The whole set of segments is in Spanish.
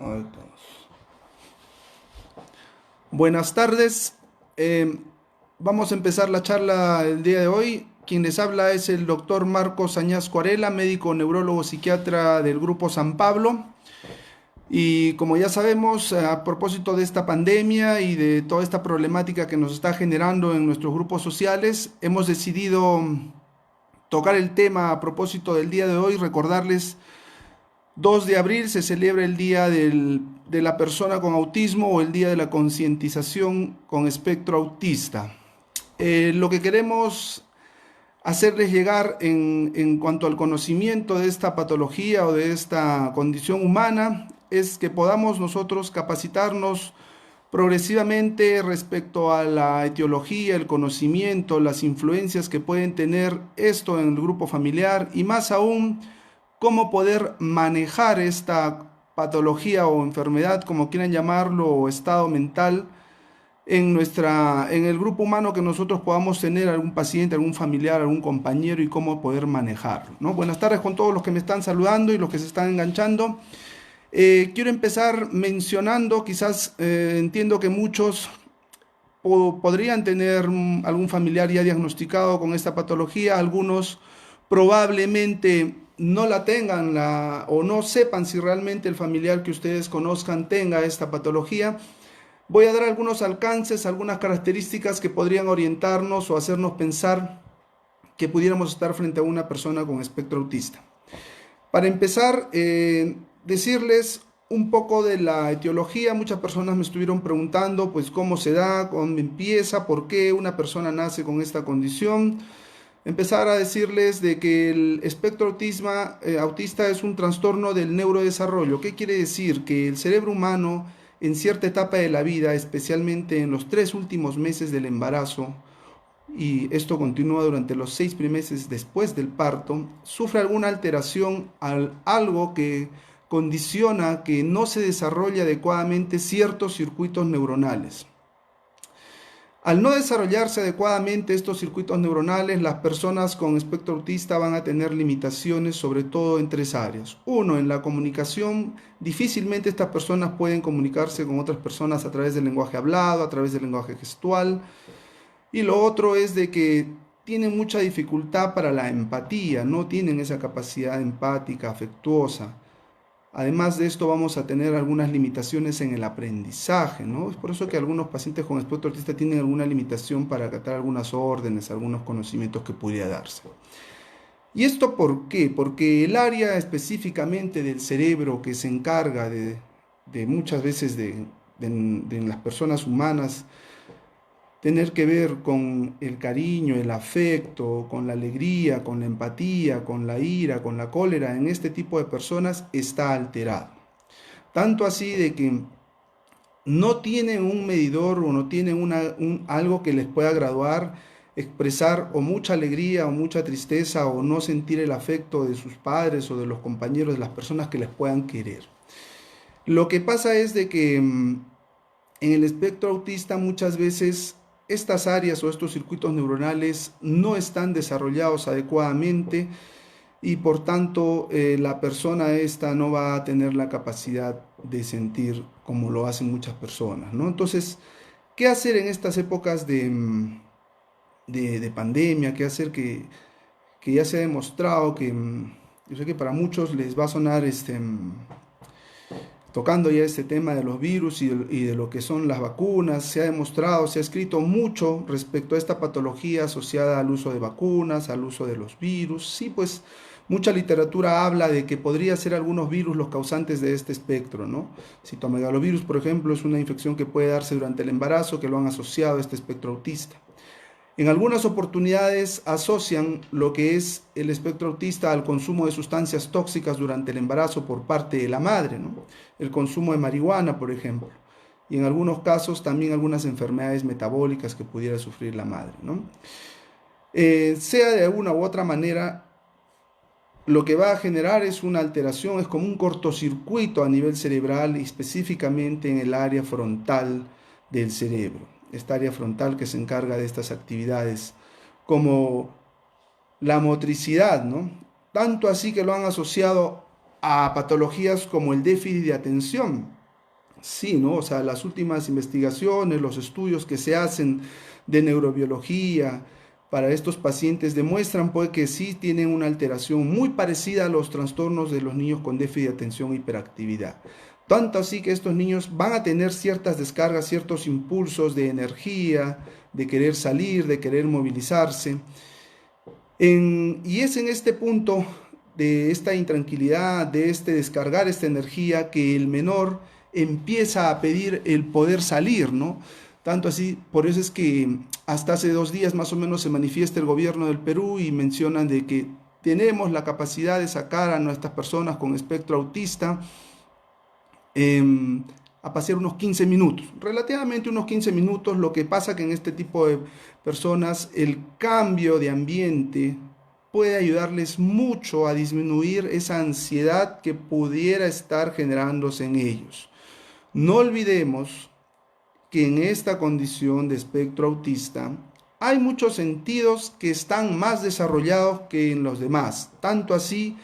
Ahí estamos. Buenas tardes. Vamos a empezar la charla el día de hoy. Quien les habla es el doctor Marcos Añasco Arela, médico neurólogo psiquiatra del Grupo San Pablo. Y como ya sabemos, a propósito de esta pandemia y de toda esta problemática que nos está generando en nuestros grupos sociales, hemos decidido tocar el tema a propósito del día de hoy, recordarles 2 de abril se celebra el Día de la Persona con Autismo o el Día de la Concientización con Espectro Autista. Lo que queremos hacerles llegar en cuanto al conocimiento de esta patología o de esta condición humana es que podamos nosotros capacitarnos progresivamente respecto a la etiología, el conocimiento, las influencias que pueden tener esto en el grupo familiar y más aún cómo poder manejar esta patología o enfermedad, como quieran llamarlo, o estado mental en el grupo humano que nosotros podamos tener algún paciente, algún familiar, algún compañero y cómo poder manejarlo, ¿no? Buenas tardes con todos los que me están saludando y los que se están enganchando. Quiero empezar mencionando, quizás entiendo que muchos podrían tener algún familiar ya diagnosticado con esta patología, algunos probablemente no la tengan o no sepan si realmente el familiar que ustedes conozcan tenga esta patología. Voy a dar algunos alcances, algunas características que podrían orientarnos o hacernos pensar que pudiéramos estar frente a una persona con espectro autista. Para empezar, decirles un poco de la etiología. Muchas personas me estuvieron preguntando pues cómo se da, cómo empieza, por qué una persona nace con esta condición. Empezar a decirles de que el espectro autista es un trastorno del neurodesarrollo. ¿Qué quiere decir? Que el cerebro humano en cierta etapa de la vida, especialmente en los 3 últimos meses del embarazo, y esto continúa durante los 6 primeros meses después del parto, sufre alguna alteración, algo que condiciona que no se desarrolle adecuadamente ciertos circuitos neuronales. Al no desarrollarse adecuadamente estos circuitos neuronales, las personas con espectro autista van a tener limitaciones, sobre todo en 3 áreas. Uno, en la comunicación. Difícilmente estas personas pueden comunicarse con otras personas a través del lenguaje hablado, a través del lenguaje gestual. Y lo otro es de que tienen mucha dificultad para la empatía, no tienen esa capacidad empática, afectuosa. Además de esto vamos a tener algunas limitaciones en el aprendizaje, ¿no? Es por eso que algunos pacientes con espectro autista tienen alguna limitación para acatar algunas órdenes, algunos conocimientos que pudiera darse. ¿Y esto por qué? Porque el área específicamente del cerebro que se encarga de muchas veces de las personas humanas tener que ver con el cariño, el afecto, con la alegría, con la empatía, con la ira, con la cólera, en este tipo de personas está alterado. Tanto así de que no tienen un medidor o no tienen algo que les pueda graduar, expresar o mucha alegría o mucha tristeza o no sentir el afecto de sus padres o de los compañeros, de las personas que les puedan querer. Lo que pasa es de que en el espectro autista muchas veces estas áreas o estos circuitos neuronales no están desarrollados adecuadamente y por tanto la persona esta no va a tener la capacidad de sentir como lo hacen muchas personas, ¿no? Entonces, ¿qué hacer en estas épocas de pandemia? ¿Qué hacer que ya se ha demostrado que yo sé que para muchos les va a sonar tocando ya este tema de los virus y de lo que son las vacunas? Se ha demostrado, se ha escrito mucho respecto a esta patología asociada al uso de vacunas, al uso de los virus. Sí, pues mucha literatura habla de que podría ser algunos virus los causantes de este espectro, ¿no? Citomegalovirus, por ejemplo, es una infección que puede darse durante el embarazo, que lo han asociado a este espectro autista. En algunas oportunidades asocian lo que es el espectro autista al consumo de sustancias tóxicas durante el embarazo por parte de la madre, ¿no? El consumo de marihuana, por ejemplo. Y en algunos casos también algunas enfermedades metabólicas que pudiera sufrir la madre, ¿no? Sea de alguna u otra manera, lo que va a generar es una alteración, es como un cortocircuito a nivel cerebral, específicamente en el área frontal del cerebro. Esta área frontal que se encarga de estas actividades como la motricidad, ¿no? Tanto así que lo han asociado a patologías como el déficit de atención. Sí, ¿no? O sea, las últimas investigaciones, los estudios que se hacen de neurobiología para estos pacientes demuestran pues que sí tienen una alteración muy parecida a los trastornos de los niños con déficit de atención e hiperactividad. Tanto así que estos niños van a tener ciertas descargas, ciertos impulsos de energía, de querer salir, de querer movilizarse. Y es en este punto de esta intranquilidad, de este descargar esta energía, que el menor empieza a pedir el poder salir, ¿no? Tanto así, por eso es que hasta hace 2 días más o menos se manifiesta el gobierno del Perú y mencionan de que tenemos la capacidad de sacar a nuestras personas con espectro autista a pasear unos 15 minutos, relativamente unos 15 minutos. Lo que pasa que en este tipo de personas el cambio de ambiente puede ayudarles mucho a disminuir esa ansiedad que pudiera estar generándose en ellos. No olvidemos que en esta condición de espectro autista hay muchos sentidos que están más desarrollados que en los demás, tanto así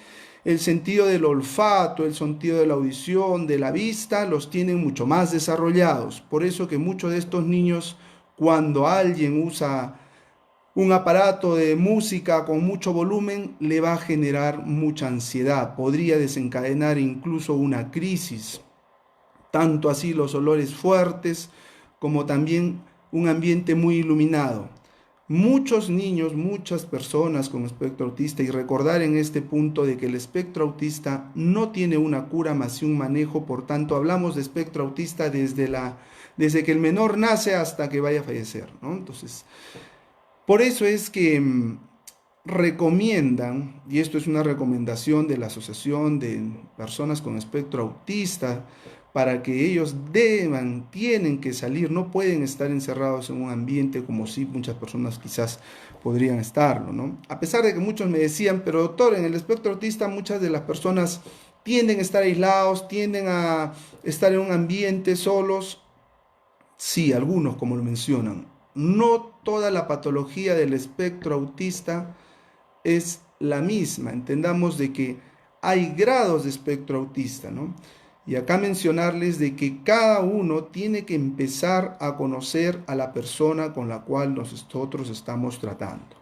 el sentido del olfato, el sentido de la audición, de la vista, los tienen mucho más desarrollados. Por eso que muchos de estos niños, cuando alguien usa un aparato de música con mucho volumen, le va a generar mucha ansiedad, podría desencadenar incluso una crisis. Tanto así los olores fuertes como también un ambiente muy iluminado. Muchos niños, muchas personas con espectro autista, y recordar en este punto de que el espectro autista no tiene una cura más que un manejo. Por tanto hablamos de espectro autista desde que el menor nace hasta que vaya a fallecer, ¿no? Entonces, por eso es que recomiendan, y esto es una recomendación de la Asociación de Personas con Espectro Autista, para que ellos tienen que salir, no pueden estar encerrados en un ambiente como si muchas personas quizás podrían estarlo, ¿no? A pesar de que muchos me decían, pero doctor, en el espectro autista muchas de las personas tienden a estar aislados, tienden a estar en un ambiente solos. Sí, algunos, como lo mencionan. No toda la patología del espectro autista es la misma. Entendamos de que hay grados de espectro autista, ¿no? Y acá mencionarles de que cada uno tiene que empezar a conocer a la persona con la cual nosotros estamos tratando.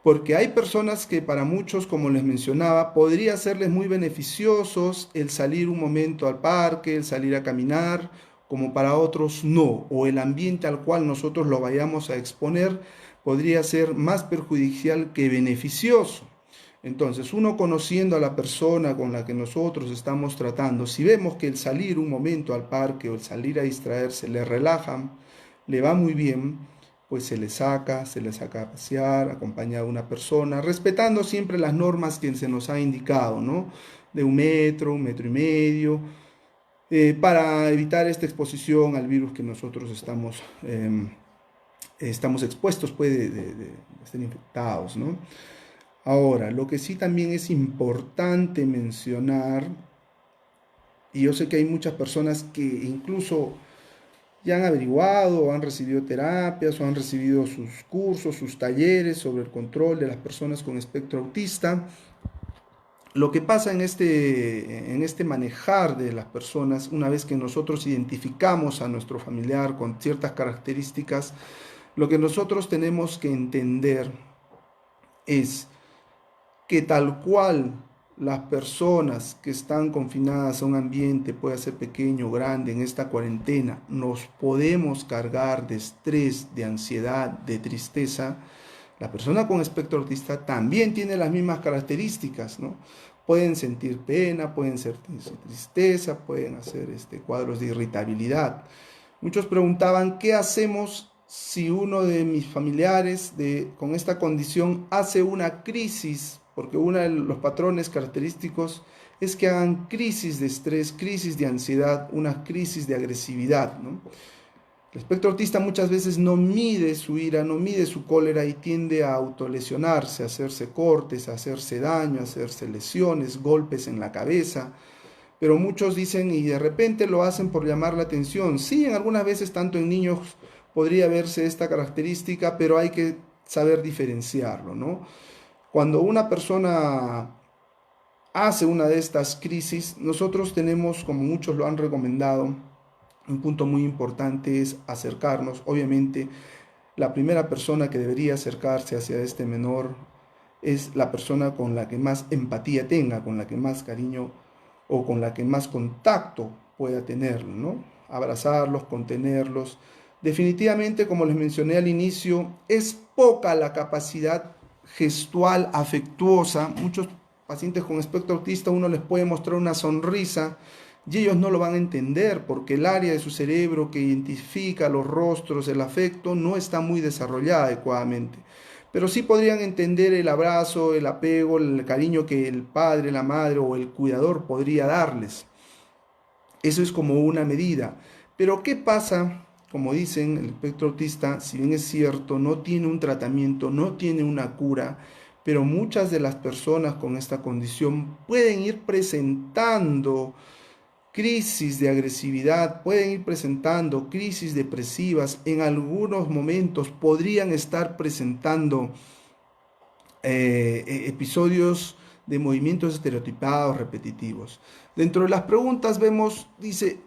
Porque hay personas que para muchos, como les mencionaba, podría serles muy beneficiosos el salir un momento al parque, el salir a caminar, como para otros no, o el ambiente al cual nosotros lo vayamos a exponer podría ser más perjudicial que beneficioso. Entonces, uno conociendo a la persona con la que nosotros estamos tratando, si vemos que el salir un momento al parque o el salir a distraerse le relaja, le va muy bien, pues se le saca a pasear, acompañado de una persona, respetando siempre las normas que se nos ha indicado, ¿no? De 1 metro, 1,5 metros, para evitar esta exposición al virus que nosotros estamos expuestos, pues, de estar infectados, ¿no? Ahora, lo que sí también es importante mencionar, y yo sé que hay muchas personas que incluso ya han averiguado o han recibido terapias o han recibido sus cursos, sus talleres sobre el control de las personas con espectro autista. Lo que pasa en este manejar de las personas, una vez que nosotros identificamos a nuestro familiar con ciertas características, lo que nosotros tenemos que entender es que tal cual las personas que están confinadas a un ambiente, puede ser pequeño o grande, en esta cuarentena, nos podemos cargar de estrés, de ansiedad, de tristeza, la persona con espectro autista también tiene las mismas características, ¿no? Pueden sentir pena, pueden sentir tristeza, pueden hacer cuadros de irritabilidad. Muchos preguntaban, ¿qué hacemos si uno de mis familiares con esta condición hace una crisis? Porque uno de los patrones característicos es que hagan crisis de estrés, crisis de ansiedad, una crisis de agresividad, ¿no? El espectro autista muchas veces no mide su ira, no mide su cólera y tiende a autolesionarse, a hacerse cortes, a hacerse daño, a hacerse lesiones, golpes en la cabeza. Pero muchos dicen y de repente lo hacen por llamar la atención. Sí, en algunas veces, tanto en niños, podría verse esta característica, pero hay que saber diferenciarlo, ¿no? Cuando una persona hace una de estas crisis, nosotros tenemos, como muchos lo han recomendado, un punto muy importante es acercarnos. Obviamente, la primera persona que debería acercarse hacia este menor es la persona con la que más empatía tenga, con la que más cariño o con la que más contacto pueda tener, ¿no? Abrazarlos, contenerlos. Definitivamente, como les mencioné al inicio, es poca la capacidad gestual afectuosa. Muchos pacientes con espectro autista uno les puede mostrar una sonrisa y ellos no lo van a entender porque el área de su cerebro que identifica los rostros, el afecto, no está muy desarrollada adecuadamente. Pero sí podrían entender el abrazo, el apego, el cariño que el padre, la madre o el cuidador podría darles. Eso es como una medida. Pero ¿qué pasa? Como dicen, el espectro autista, si bien es cierto, no tiene un tratamiento, no tiene una cura, pero muchas de las personas con esta condición pueden ir presentando crisis de agresividad, pueden ir presentando crisis depresivas, en algunos momentos podrían estar presentando episodios de movimientos estereotipados repetitivos. Dentro de las preguntas vemos, dice,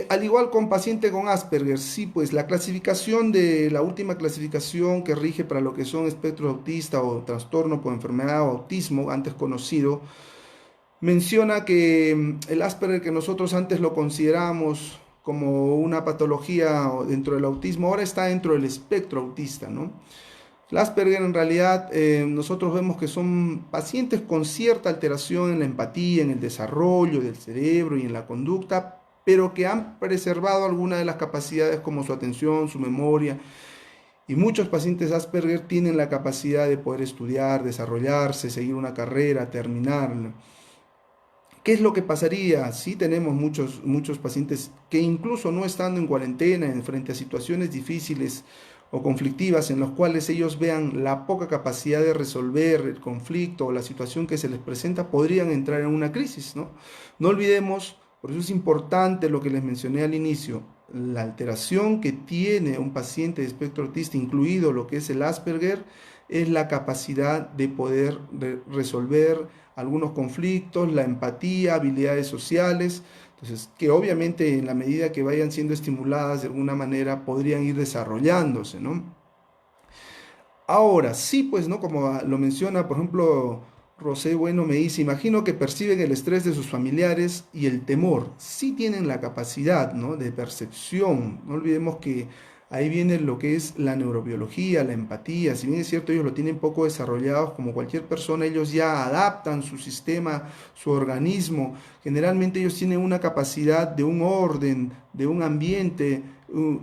al igual con paciente con Asperger, sí, pues la clasificación de la última clasificación que rige para lo que son espectro autista o trastorno por enfermedad o autismo, antes conocido, menciona que el Asperger que nosotros antes lo consideramos como una patología dentro del autismo, ahora está dentro del espectro autista, ¿no? El Asperger en realidad nosotros vemos que son pacientes con cierta alteración en la empatía, en el desarrollo del cerebro y en la conducta, pero que han preservado algunas de las capacidades como su atención, su memoria. Y muchos pacientes Asperger tienen la capacidad de poder estudiar, desarrollarse, seguir una carrera, terminarla. ¿Qué es lo que pasaría si tenemos muchos pacientes que incluso no estando en cuarentena, en frente a situaciones difíciles o conflictivas en las cuales ellos vean la poca capacidad de resolver el conflicto o la situación que se les presenta, podrían entrar en una crisis, ¿no? No olvidemos, por eso es importante lo que les mencioné al inicio, la alteración que tiene un paciente de espectro autista, incluido lo que es el Asperger, es la capacidad de poder resolver algunos conflictos, la empatía, habilidades sociales, entonces que obviamente en la medida que vayan siendo estimuladas de alguna manera podrían ir desarrollándose, ¿no? Ahora, sí, pues, ¿no? Como lo menciona, por ejemplo, Rosé Bueno me dice, imagino que perciben el estrés de sus familiares y el temor. Sí tienen la capacidad, ¿no? De percepción. No olvidemos que ahí viene lo que es la neurobiología, la empatía. Si bien es cierto, ellos lo tienen poco desarrollados, como cualquier persona, ellos ya adaptan su sistema, su organismo. Generalmente ellos tienen una capacidad de un orden, de un ambiente,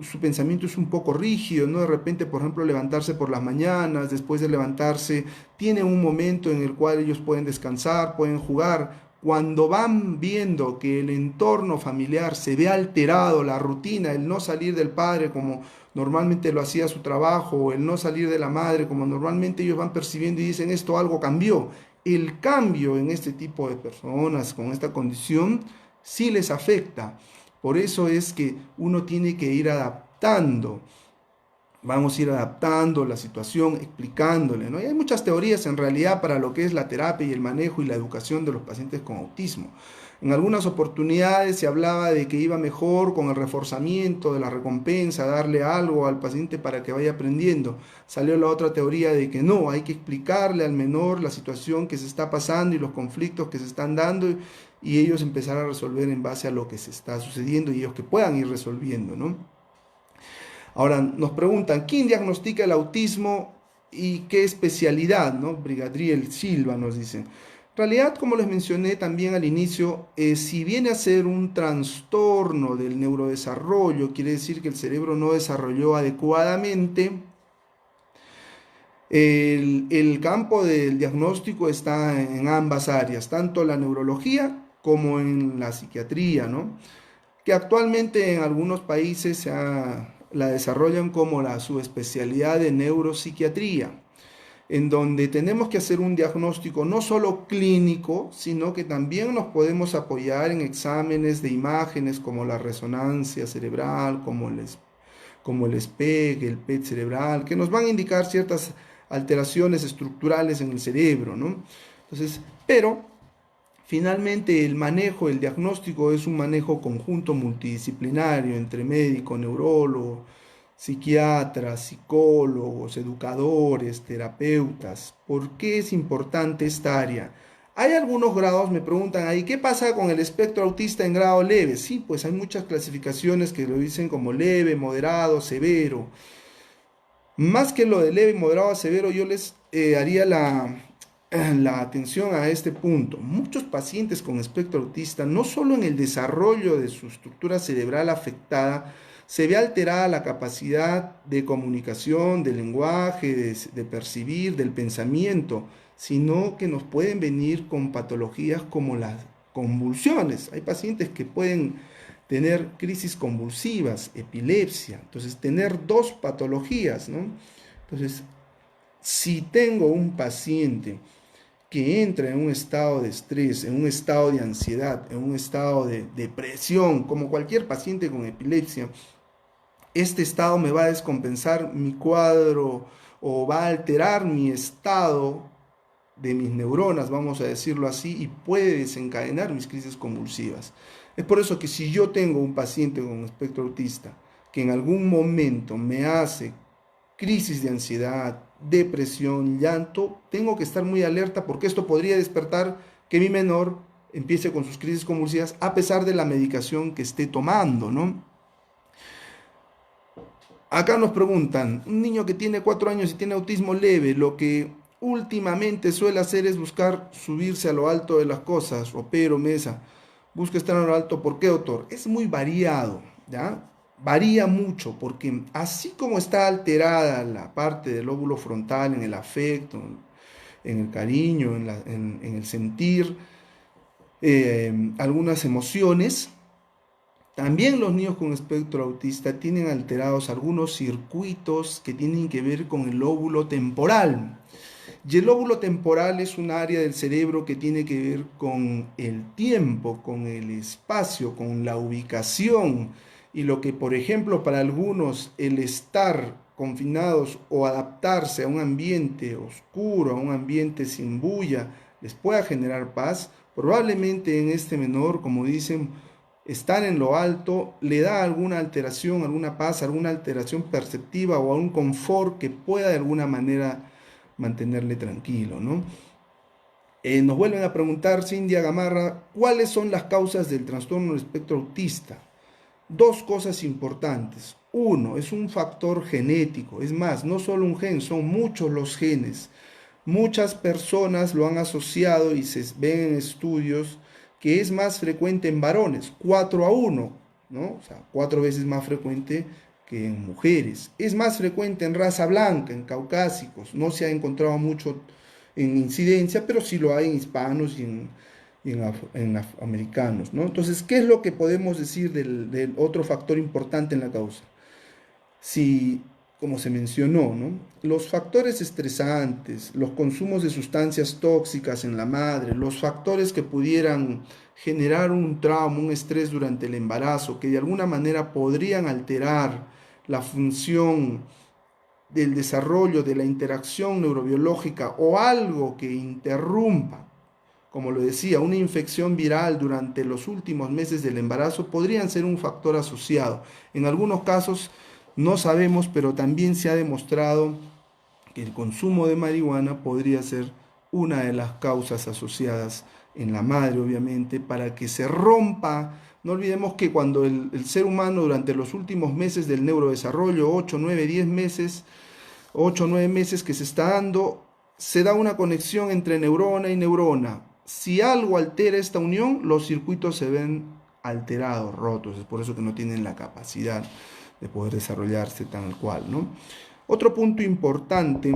su pensamiento es un poco rígido, ¿no? De repente, por ejemplo, levantarse por las mañanas, después de levantarse, tiene un momento en el cual ellos pueden descansar, pueden jugar. Cuando van viendo que el entorno familiar se ve alterado, la rutina, el no salir del padre como normalmente lo hacía su trabajo, o el no salir de la madre como normalmente ellos van percibiendo y dicen esto algo cambió. El cambio en este tipo de personas con esta condición sí les afecta. Por eso es que uno tiene que ir adaptando. Vamos a ir adaptando la situación, explicándole, ¿no? Y hay muchas teorías en realidad para lo que es la terapia y el manejo y la educación de los pacientes con autismo. En algunas oportunidades se hablaba de que iba mejor con el reforzamiento de la recompensa, darle algo al paciente para que vaya aprendiendo. Salió la otra teoría de que no, hay que explicarle al menor la situación que se está pasando y los conflictos que se están dando y ellos empezar a resolver en base a lo que se está sucediendo y ellos que puedan ir resolviendo, ¿no? Ahora nos preguntan, ¿quién diagnostica el autismo y qué especialidad? ¿No? Brigadriel Silva nos dice. En realidad, como les mencioné también al inicio, si viene a ser un trastorno del neurodesarrollo, quiere decir que el cerebro no desarrolló adecuadamente, el campo del diagnóstico está en ambas áreas, tanto la neurología como en la psiquiatría, ¿no? Que actualmente en algunos países la desarrollan como la subespecialidad de neuropsiquiatría, en donde tenemos que hacer un diagnóstico no solo clínico, sino que también nos podemos apoyar en exámenes de imágenes como la resonancia cerebral, como el SPEC, el PET cerebral, que nos van a indicar ciertas alteraciones estructurales en el cerebro, ¿no? Entonces, pero Finalmente, el manejo, el diagnóstico es un manejo conjunto multidisciplinario entre médico, neurólogo, psiquiatras, psicólogos, educadores, terapeutas. ¿Por qué es importante esta área? Hay algunos grados, me preguntan ahí, ¿qué pasa con el espectro autista en grado leve? Sí, pues hay muchas clasificaciones que lo dicen como leve, moderado, severo. Más que lo de leve, moderado a severo, yo les haría la atención a este punto. Muchos pacientes con espectro autista, no solo en el desarrollo de su estructura cerebral afectada, se ve alterada la capacidad de comunicación, de lenguaje, de percibir, del pensamiento, sino que nos pueden venir con patologías como las convulsiones. Hay pacientes que pueden tener crisis convulsivas, epilepsia, entonces tener dos patologías, ¿no? Entonces, si tengo un paciente que entra en un estado de estrés, en un estado de ansiedad, en un estado de depresión, como cualquier paciente con epilepsia, este estado me va a descompensar mi cuadro o va a alterar mi estado de mis neuronas, vamos a decirlo así, y puede desencadenar mis crisis convulsivas. Es por eso que si yo tengo un paciente con espectro autista que en algún momento me hace crisis de ansiedad, depresión, llanto, tengo que estar muy alerta porque esto podría despertar que mi menor empiece con sus crisis convulsivas a pesar de la medicación que esté tomando, ¿no? Acá nos preguntan, un niño que tiene 4 años y tiene autismo leve, lo que últimamente suele hacer es buscar subirse a lo alto de las cosas, ropero, mesa, busca estar a lo alto. ¿Por qué, doctor? Es muy variado, ¿ya? Varía mucho, porque así como está alterada la parte del lóbulo frontal en el afecto, en el cariño, en el sentir, algunas emociones, también los niños con espectro autista tienen alterados algunos circuitos que tienen que ver con el lóbulo temporal. Y el lóbulo temporal es un área del cerebro que tiene que ver con el tiempo, con el espacio, con la ubicación. Y lo que, por ejemplo, para algunos el estar confinados o adaptarse a un ambiente oscuro, a un ambiente sin bulla, les pueda generar paz, probablemente en este menor, como dicen, estar en lo alto le da alguna alteración, alguna paz, alguna alteración perceptiva o algún confort que pueda de alguna manera mantenerle tranquilo, ¿no? Nos vuelven a preguntar, Cindia Gamarra, ¿cuáles son las causas del trastorno del espectro autista? Dos cosas importantes. Uno, es un factor genético. Es más, no solo un gen, son muchos los genes. Muchas personas lo han asociado y se ven en estudios que es más frecuente en varones, 4-1, ¿no? O sea, 4 veces más frecuente que en mujeres. Es más frecuente en raza blanca, en caucásicos. No se ha encontrado mucho en incidencia, pero sí lo hay en hispanos y en afroamericanos, ¿no? Entonces, ¿qué es lo que podemos decir del otro factor importante en la causa? Si, como se mencionó, ¿no? Los factores estresantes, los consumos de sustancias tóxicas en la madre, los factores que pudieran generar un trauma, un estrés durante el embarazo, que de alguna manera podrían alterar la función del desarrollo de la interacción neurobiológica o algo que interrumpa, como lo decía, una infección viral durante los últimos meses del embarazo podrían ser un factor asociado. En algunos casos no sabemos, pero también se ha demostrado que el consumo de marihuana podría ser una de las causas asociadas en la madre, obviamente, para que se rompa. No olvidemos que cuando el ser humano durante los últimos meses del neurodesarrollo, 8, 9, 10 meses, 8 o 9 meses que se está dando, se da una conexión entre neurona y neurona. Si algo altera esta unión, los circuitos se ven alterados, rotos. Es por eso que no tienen la capacidad de poder desarrollarse tal cual, ¿no? Otro punto importante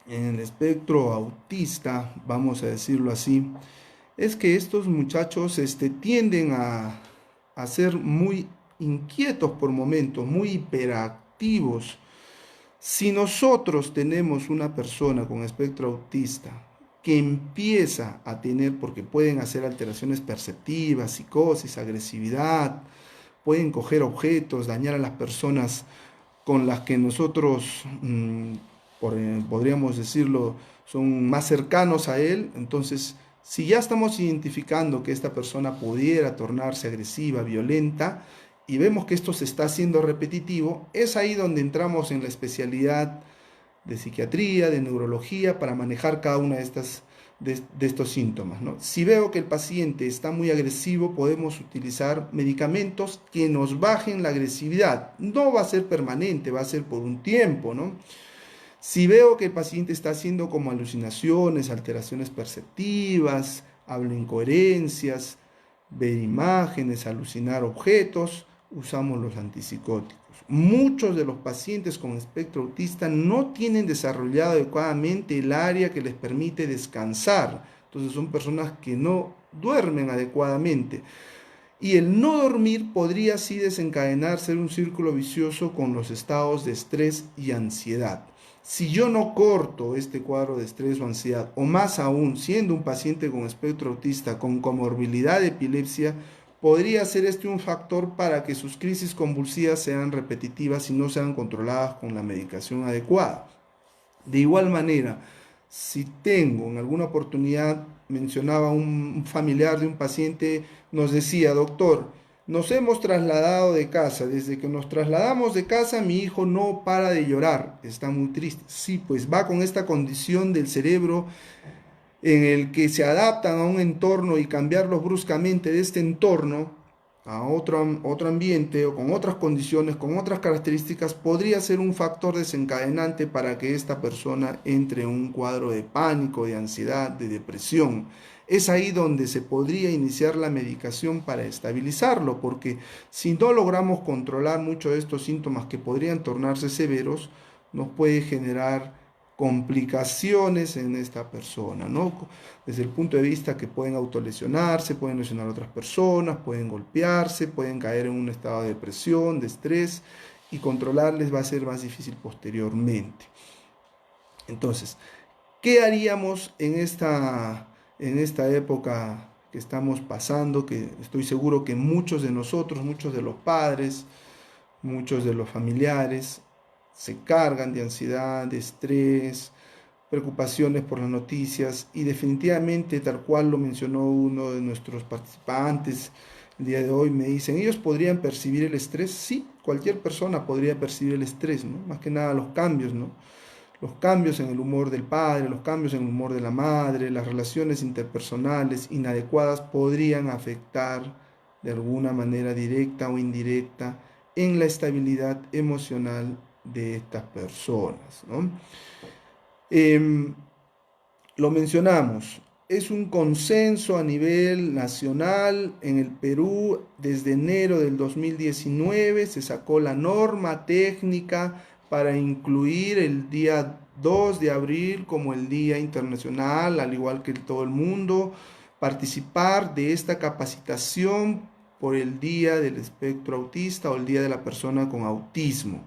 en el espectro autista, vamos a decirlo así, es que estos muchachos tienden a ser muy inquietos por momentos, muy hiperactivos. Si nosotros tenemos una persona con espectro autista que empieza a tener, porque pueden hacer alteraciones perceptivas, psicosis, agresividad, pueden coger objetos, dañar a las personas con las que nosotros, podríamos decirlo, son más cercanos a él, entonces Si ya estamos identificando que esta persona pudiera tornarse agresiva, violenta, y vemos que esto se está haciendo repetitivo, es ahí donde entramos en la especialidad de psiquiatría, de neurología, para manejar cada una de estos síntomas, ¿no? Si veo que el paciente está muy agresivo, podemos utilizar medicamentos que nos bajen la agresividad. No va a ser permanente, va a ser por un tiempo, ¿no? Si veo que el paciente está haciendo como alucinaciones, alteraciones perceptivas, habla incoherencias, ver imágenes, alucinar objetos, usamos los antipsicóticos. Muchos de los pacientes con espectro autista no tienen desarrollado adecuadamente el área que les permite descansar. Entonces son personas que no duermen adecuadamente. Y el no dormir podría así desencadenar, ser un círculo vicioso con los estados de estrés y ansiedad. Si yo no corto este cuadro de estrés o ansiedad, o más aún, siendo un paciente con espectro autista con comorbilidad de epilepsia, podría ser este un factor para que sus crisis convulsivas sean repetitivas y no sean controladas con la medicación adecuada. De igual manera, si tengo en alguna oportunidad, mencionaba un familiar de un paciente, nos decía, doctor, nos hemos trasladado de casa, desde que nos trasladamos de casa mi hijo no para de llorar, está muy triste. Sí, pues va con esta condición del cerebro en el que se adaptan a un entorno y cambiarlos bruscamente de este entorno a otro ambiente o con otras condiciones, con otras características, podría ser un factor desencadenante para que esta persona entre en un cuadro de pánico, de ansiedad, de depresión. Es ahí donde se podría iniciar la medicación para estabilizarlo, porque si no logramos controlar muchos de estos síntomas que podrían tornarse severos, nos puede generar complicaciones en esta persona, ¿no? Desde el punto de vista que pueden autolesionarse, pueden lesionar a otras personas, pueden golpearse, pueden caer en un estado de depresión, de estrés, y controlarles va a ser más difícil posteriormente. Entonces, ¿qué haríamos en esta época que estamos pasando? Que estoy seguro que muchos de nosotros, muchos de los padres, muchos de los familiares, se cargan de ansiedad, de estrés, preocupaciones por las noticias y definitivamente, tal cual lo mencionó uno de nuestros participantes el día de hoy, me dicen, ¿ellos podrían percibir el estrés? Sí, cualquier persona podría percibir el estrés, ¿no? Más que nada los cambios, ¿no? Los cambios en el humor del padre, los cambios en el humor de la madre, las relaciones interpersonales inadecuadas podrían afectar de alguna manera directa o indirecta en la estabilidad emocional de estas personas, ¿no? Lo mencionamos, es un consenso a nivel nacional. En el Perú, desde enero del 2019, se sacó la norma técnica para incluir el día 2 de abril como el Día Internacional, al igual que todo el mundo, participar de esta capacitación por el Día del Espectro Autista o el Día de la Persona con Autismo.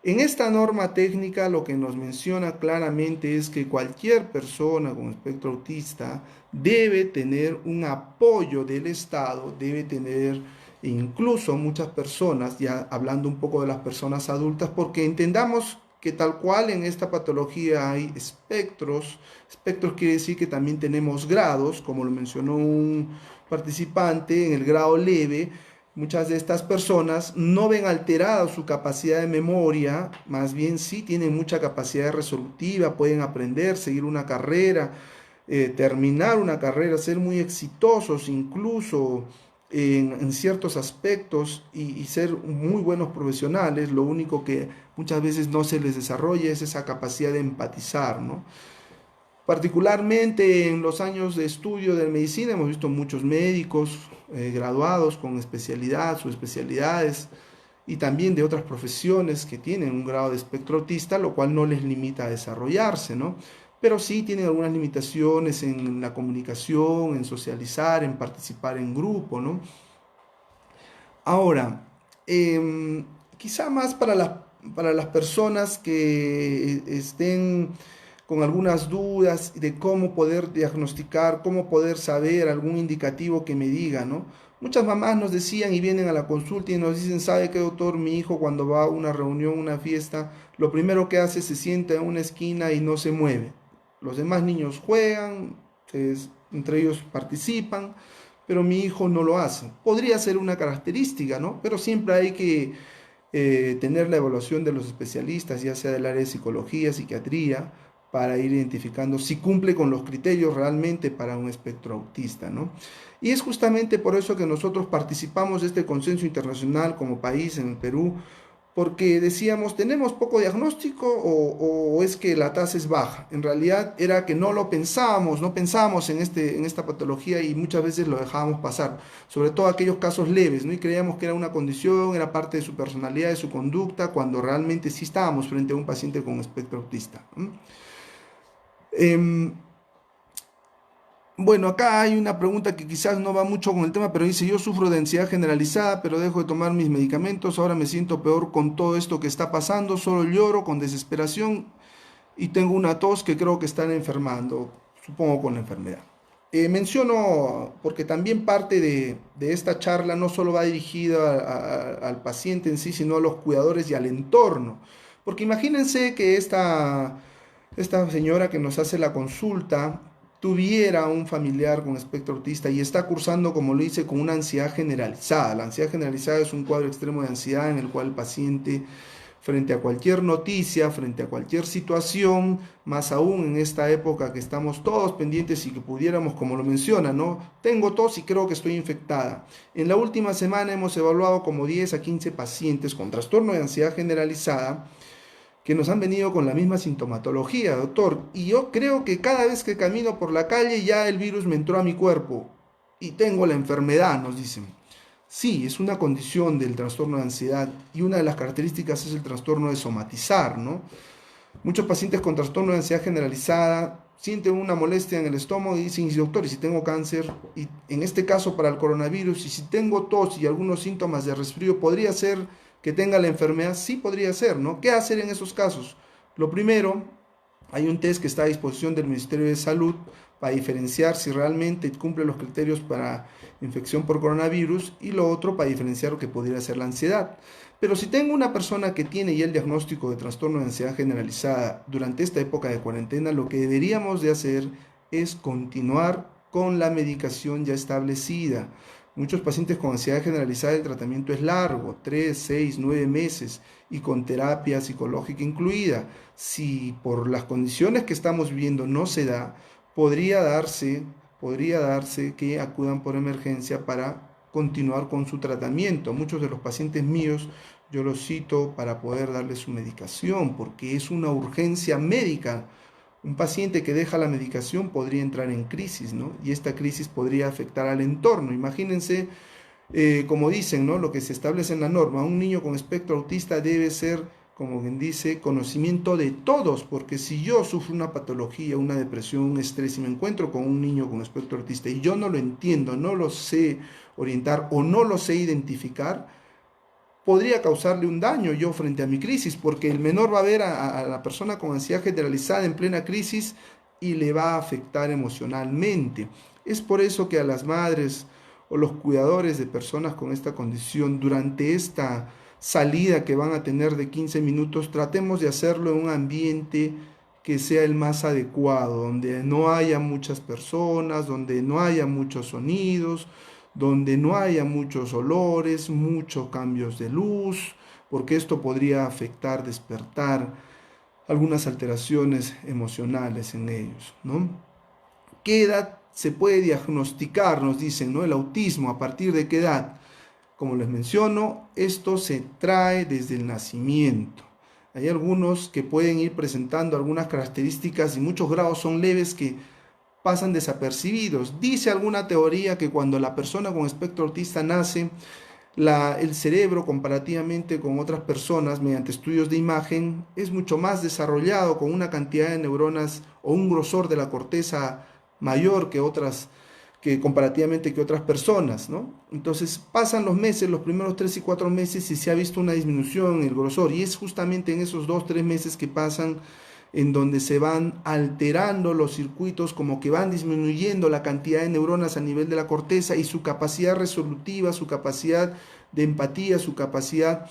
En esta norma técnica lo que nos menciona claramente es que cualquier persona con espectro autista debe tener un apoyo del Estado, debe tener incluso muchas personas, ya hablando un poco de las personas adultas, porque entendamos que tal cual en esta patología hay espectros. Espectros quiere decir que también tenemos grados, como lo mencionó un participante. En el grado leve, muchas de estas personas no ven alterada su capacidad de memoria, más bien sí tienen mucha capacidad resolutiva, pueden aprender, seguir una carrera, terminar una carrera, ser muy exitosos incluso en ciertos aspectos y ser muy buenos profesionales. Lo único que muchas veces no se les desarrolla es esa capacidad de empatizar, ¿no? Particularmente en los años de estudio de medicina hemos visto muchos médicos graduados con especialidad, subespecialidades y también de otras profesiones que tienen un grado de espectro autista, lo cual no les limita a desarrollarse, ¿no? Pero sí tienen algunas limitaciones en la comunicación, en socializar, en participar en grupo, ¿no? Ahora, quizá más para las personas que estén con algunas dudas de cómo poder diagnosticar, cómo poder saber algún indicativo que me diga, ¿no? Muchas mamás nos decían y vienen a la consulta y nos dicen, ¿sabe qué, doctor? Mi hijo cuando va a una reunión, una fiesta, lo primero que hace es se sienta en una esquina y no se mueve. Los demás niños juegan, entre ellos participan, pero mi hijo no lo hace. Podría ser una característica, ¿no? Pero siempre hay que tener la evaluación de los especialistas, ya sea del área de psicología, psiquiatría, para ir identificando si cumple con los criterios realmente para un espectro autista, ¿no? Y es justamente por eso que nosotros participamos de este consenso internacional como país en el Perú, porque decíamos, ¿tenemos poco diagnóstico o es que la tasa es baja? En realidad era que no lo pensábamos, no pensábamos en esta patología y muchas veces lo dejábamos pasar, sobre todo aquellos casos leves, ¿no? Y creíamos que era una condición, era parte de su personalidad, de su conducta, cuando realmente sí estábamos frente a un paciente con espectro autista. Em, bueno, acá hay una pregunta que quizás no va mucho con el tema, pero dice, yo sufro de ansiedad generalizada, pero dejo de tomar mis medicamentos, ahora me siento peor con todo esto que está pasando, solo lloro con desesperación y tengo una tos que creo que están enfermando, supongo con la enfermedad. Menciono, porque también parte de esta charla no solo va dirigida al paciente en sí, sino a los cuidadores y al entorno. Porque imagínense que esta señora que nos hace la consulta tuviera un familiar con espectro autista y está cursando, como lo dice, con una ansiedad generalizada. La ansiedad generalizada es un cuadro extremo de ansiedad en el cual el paciente, frente a cualquier noticia, frente a cualquier situación, más aún en esta época que estamos todos pendientes y que pudiéramos, como lo menciona, ¿no? Tengo tos y creo que estoy infectada. En la última semana hemos evaluado como 10 a 15 pacientes con trastorno de ansiedad generalizada que nos han venido con la misma sintomatología, doctor. Y yo creo que cada vez que camino por la calle ya el virus me entró a mi cuerpo y tengo la enfermedad, nos dicen. Sí, es una condición del trastorno de ansiedad y una de las características es el trastorno de somatizar, ¿no? Muchos pacientes con trastorno de ansiedad generalizada sienten una molestia en el estómago y dicen, doctor, ¿y si tengo cáncer? Y en este caso para el coronavirus, y si tengo tos y algunos síntomas de resfrío, ¿podría ser que tenga la enfermedad? Sí, podría ser, ¿no? ¿Qué hacer en esos casos? Lo primero, hay un test que está a disposición del Ministerio de Salud para diferenciar si realmente cumple los criterios para infección por coronavirus, y lo otro para diferenciar lo que podría ser la ansiedad. Pero si tengo una persona que tiene ya el diagnóstico de trastorno de ansiedad generalizada durante esta época de cuarentena, lo que deberíamos de hacer es continuar con la medicación ya establecida. Muchos pacientes con ansiedad generalizada el tratamiento es largo, 3, 6, 9 meses y con terapia psicológica incluida. Si por las condiciones que estamos viviendo no se da, podría darse que acudan por emergencia para continuar con su tratamiento. Muchos de los pacientes míos yo los cito para poder darles su medicación porque es una urgencia médica. Un paciente que deja la medicación podría entrar en crisis, ¿no? Y esta crisis podría afectar al entorno. Imagínense, como dicen, ¿no? Lo que se establece en la norma, un niño con espectro autista debe ser, como bien dice, conocimiento de todos, porque si yo sufro una patología, una depresión, un estrés y me encuentro con un niño con espectro autista y yo no lo entiendo, no lo sé orientar o no lo sé identificar, podría causarle un daño yo frente a mi crisis, porque el menor va a ver a la persona con ansiedad generalizada en plena crisis y le va a afectar emocionalmente. Es por eso que a las madres o los cuidadores de personas con esta condición, durante esta salida que van a tener de 15 minutos, tratemos de hacerlo en un ambiente que sea el más adecuado, donde no haya muchas personas, donde no haya muchos sonidos, donde no haya muchos olores, muchos cambios de luz, porque esto podría afectar, despertar algunas alteraciones emocionales en ellos, ¿no? ¿Qué edad se puede diagnosticar? Nos dicen, ¿no? El autismo, ¿a partir de qué edad? Como les menciono, esto se trae desde el nacimiento. Hay algunos que pueden ir presentando algunas características y muchos grados son leves que pasan desapercibidos. Dice alguna teoría que cuando la persona con espectro autista nace, el cerebro comparativamente con otras personas mediante estudios de imagen es mucho más desarrollado, con una cantidad de neuronas o un grosor de la corteza mayor que comparativamente que otras personas, ¿no? Entonces pasan los meses, los primeros 3 y 4 meses y se ha visto una disminución en el grosor, y es justamente en esos 2, 3 meses que pasan en donde se van alterando los circuitos, como que van disminuyendo la cantidad de neuronas a nivel de la corteza y su capacidad resolutiva, su capacidad de empatía, su capacidad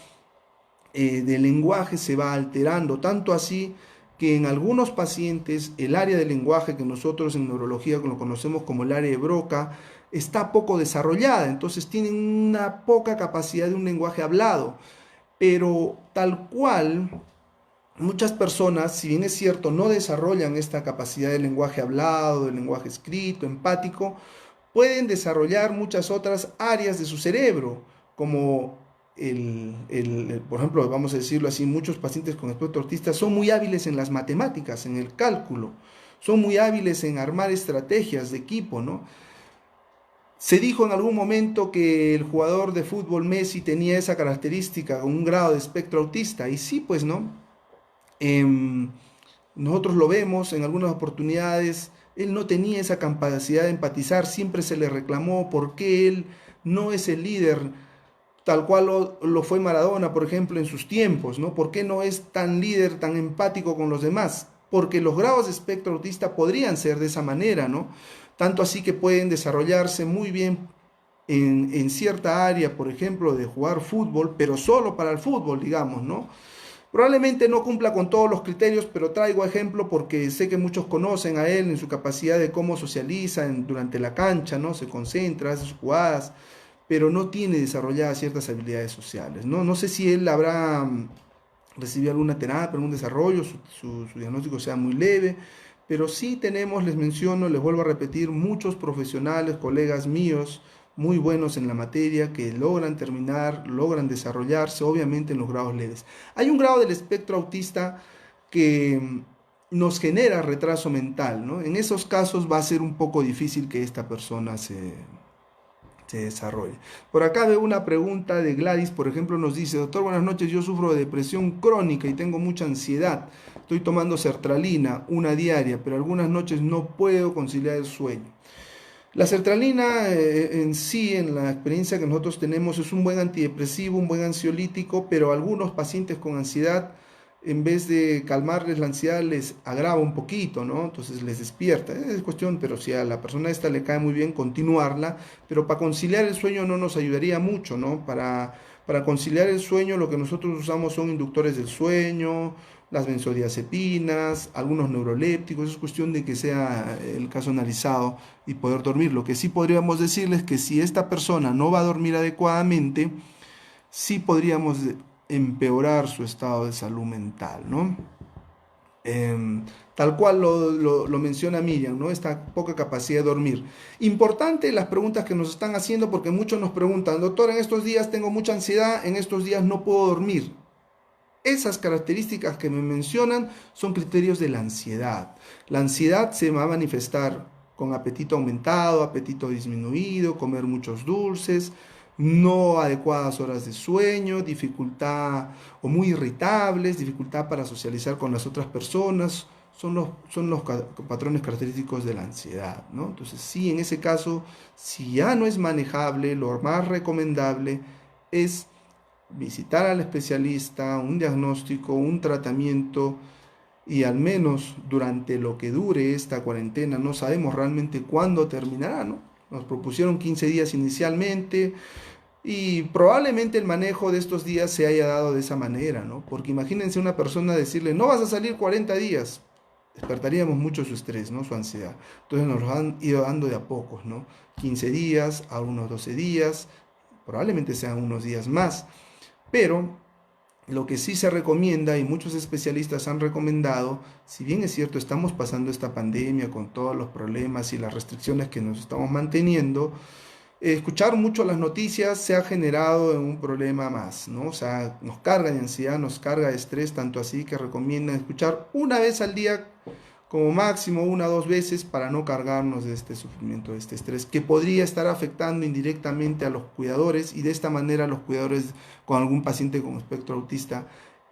de lenguaje se va alterando, tanto así que en algunos pacientes el área del lenguaje que nosotros en neurología lo conocemos como el área de Broca está poco desarrollada, entonces tienen una poca capacidad de un lenguaje hablado, pero tal cual muchas personas, si bien es cierto, no desarrollan esta capacidad de lenguaje hablado, de lenguaje escrito, empático, pueden desarrollar muchas otras áreas de su cerebro, como por ejemplo, vamos a decirlo así, muchos pacientes con espectro autista son muy hábiles en las matemáticas, en el cálculo, son muy hábiles en armar estrategias de equipo, ¿no? Se dijo en algún momento que el jugador de fútbol Messi tenía esa característica, con un grado de espectro autista, y sí, pues, ¿no? Em, Nosotros lo vemos en algunas oportunidades, él no tenía esa capacidad de empatizar, siempre se le reclamó por qué él no es el líder tal cual lo fue Maradona, por ejemplo, en sus tiempos, ¿no? ¿Por qué no es tan líder, tan empático con los demás? Porque los grados de espectro autista podrían ser de esa manera, ¿no? Tanto así que pueden desarrollarse muy bien en cierta área, por ejemplo, de jugar fútbol, pero solo para el fútbol, digamos, ¿no? Probablemente no cumpla con todos los criterios, pero traigo ejemplo porque sé que muchos conocen a él en su capacidad de cómo socializa durante la cancha, ¿no? Se concentra, hace sus jugadas, pero no tiene desarrolladas ciertas habilidades sociales, ¿no? No sé si él habrá recibido alguna terapia, algún desarrollo, su diagnóstico sea muy leve, pero sí tenemos, les menciono, les vuelvo a repetir, muchos profesionales, colegas míos, muy buenos en la materia, que logran terminar, logran desarrollarse, obviamente en los grados leves. Hay un grado del espectro autista que nos genera retraso mental, ¿no? En esos casos va a ser un poco difícil que esta persona se desarrolle. Por acá veo una pregunta de Gladys, por ejemplo, nos dice: doctor, buenas noches, yo sufro de depresión crónica y tengo mucha ansiedad. Estoy tomando sertralina, una diaria, pero algunas noches no puedo conciliar el sueño. La sertralina en sí, en la experiencia que nosotros tenemos, es un buen antidepresivo, un buen ansiolítico, pero algunos pacientes con ansiedad, en vez de calmarles la ansiedad, les agrava un poquito, ¿no? Entonces les despierta. Es cuestión, pero si a la persona esta le cae muy bien, continuarla, pero para conciliar el sueño no nos ayudaría mucho, ¿no? Para conciliar el sueño lo que nosotros usamos son inductores del sueño, las benzodiazepinas, algunos neurolépticos. Es cuestión de que sea el caso analizado y poder dormir. Lo que sí podríamos decirles que si esta persona no va a dormir adecuadamente, sí podríamos empeorar su estado de salud mental, ¿no? Tal cual lo menciona Miriam, ¿no? Esta poca capacidad de dormir. Importante las preguntas que nos están haciendo, porque muchos nos preguntan: doctor, en estos días tengo mucha ansiedad, en estos días no puedo dormir. Esas características que me mencionan son criterios de la ansiedad. La ansiedad se va a manifestar con apetito aumentado, apetito disminuido, comer muchos dulces, no adecuadas horas de sueño, dificultad o muy irritables, dificultad para socializar con las otras personas. Son los patrones característicos de la ansiedad, ¿no? Entonces, sí, en ese caso, si ya no es manejable, lo más recomendable es visitar al especialista, un diagnóstico, un tratamiento, y al menos durante lo que dure esta cuarentena, no sabemos realmente cuándo terminará, ¿no? Nos propusieron 15 días inicialmente y probablemente el manejo de estos días se haya dado de esa manera, ¿no? Porque imagínense una persona decirle: no vas a salir 40 días, despertaríamos mucho su estrés, ¿no? Su ansiedad. Entonces nos lo han ido dando de a pocos, ¿no? 15 días, a unos 12 días, probablemente sean unos días más. Pero lo que sí se recomienda, y muchos especialistas han recomendado, si bien es cierto, estamos pasando esta pandemia con todos los problemas y las restricciones que nos estamos manteniendo, escuchar mucho las noticias se ha generado un problema más, ¿no? O sea, nos carga de ansiedad, nos carga de estrés, tanto así que recomiendan escuchar una vez al día, como máximo una o dos veces, para no cargarnos de este sufrimiento, de este estrés, que podría estar afectando indirectamente a los cuidadores, y de esta manera los cuidadores con algún paciente con espectro autista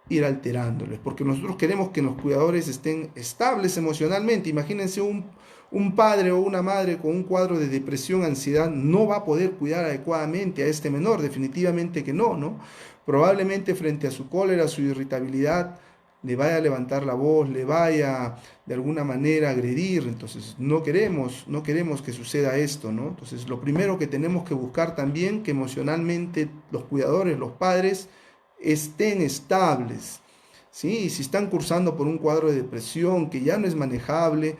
ir alterándoles, porque nosotros queremos que los cuidadores estén estables emocionalmente. Imagínense un padre o una madre con un cuadro de depresión, ansiedad, no va a poder cuidar adecuadamente a este menor, definitivamente que no, ¿no? Probablemente frente a su cólera, su irritabilidad, le vaya a levantar la voz, le vaya de alguna manera a agredir. Entonces no queremos que suceda esto, ¿no? Entonces lo primero que tenemos que buscar también, que emocionalmente los cuidadores, los padres, estén estables. ¿sí? Si están cursando por un cuadro de depresión que ya no es manejable,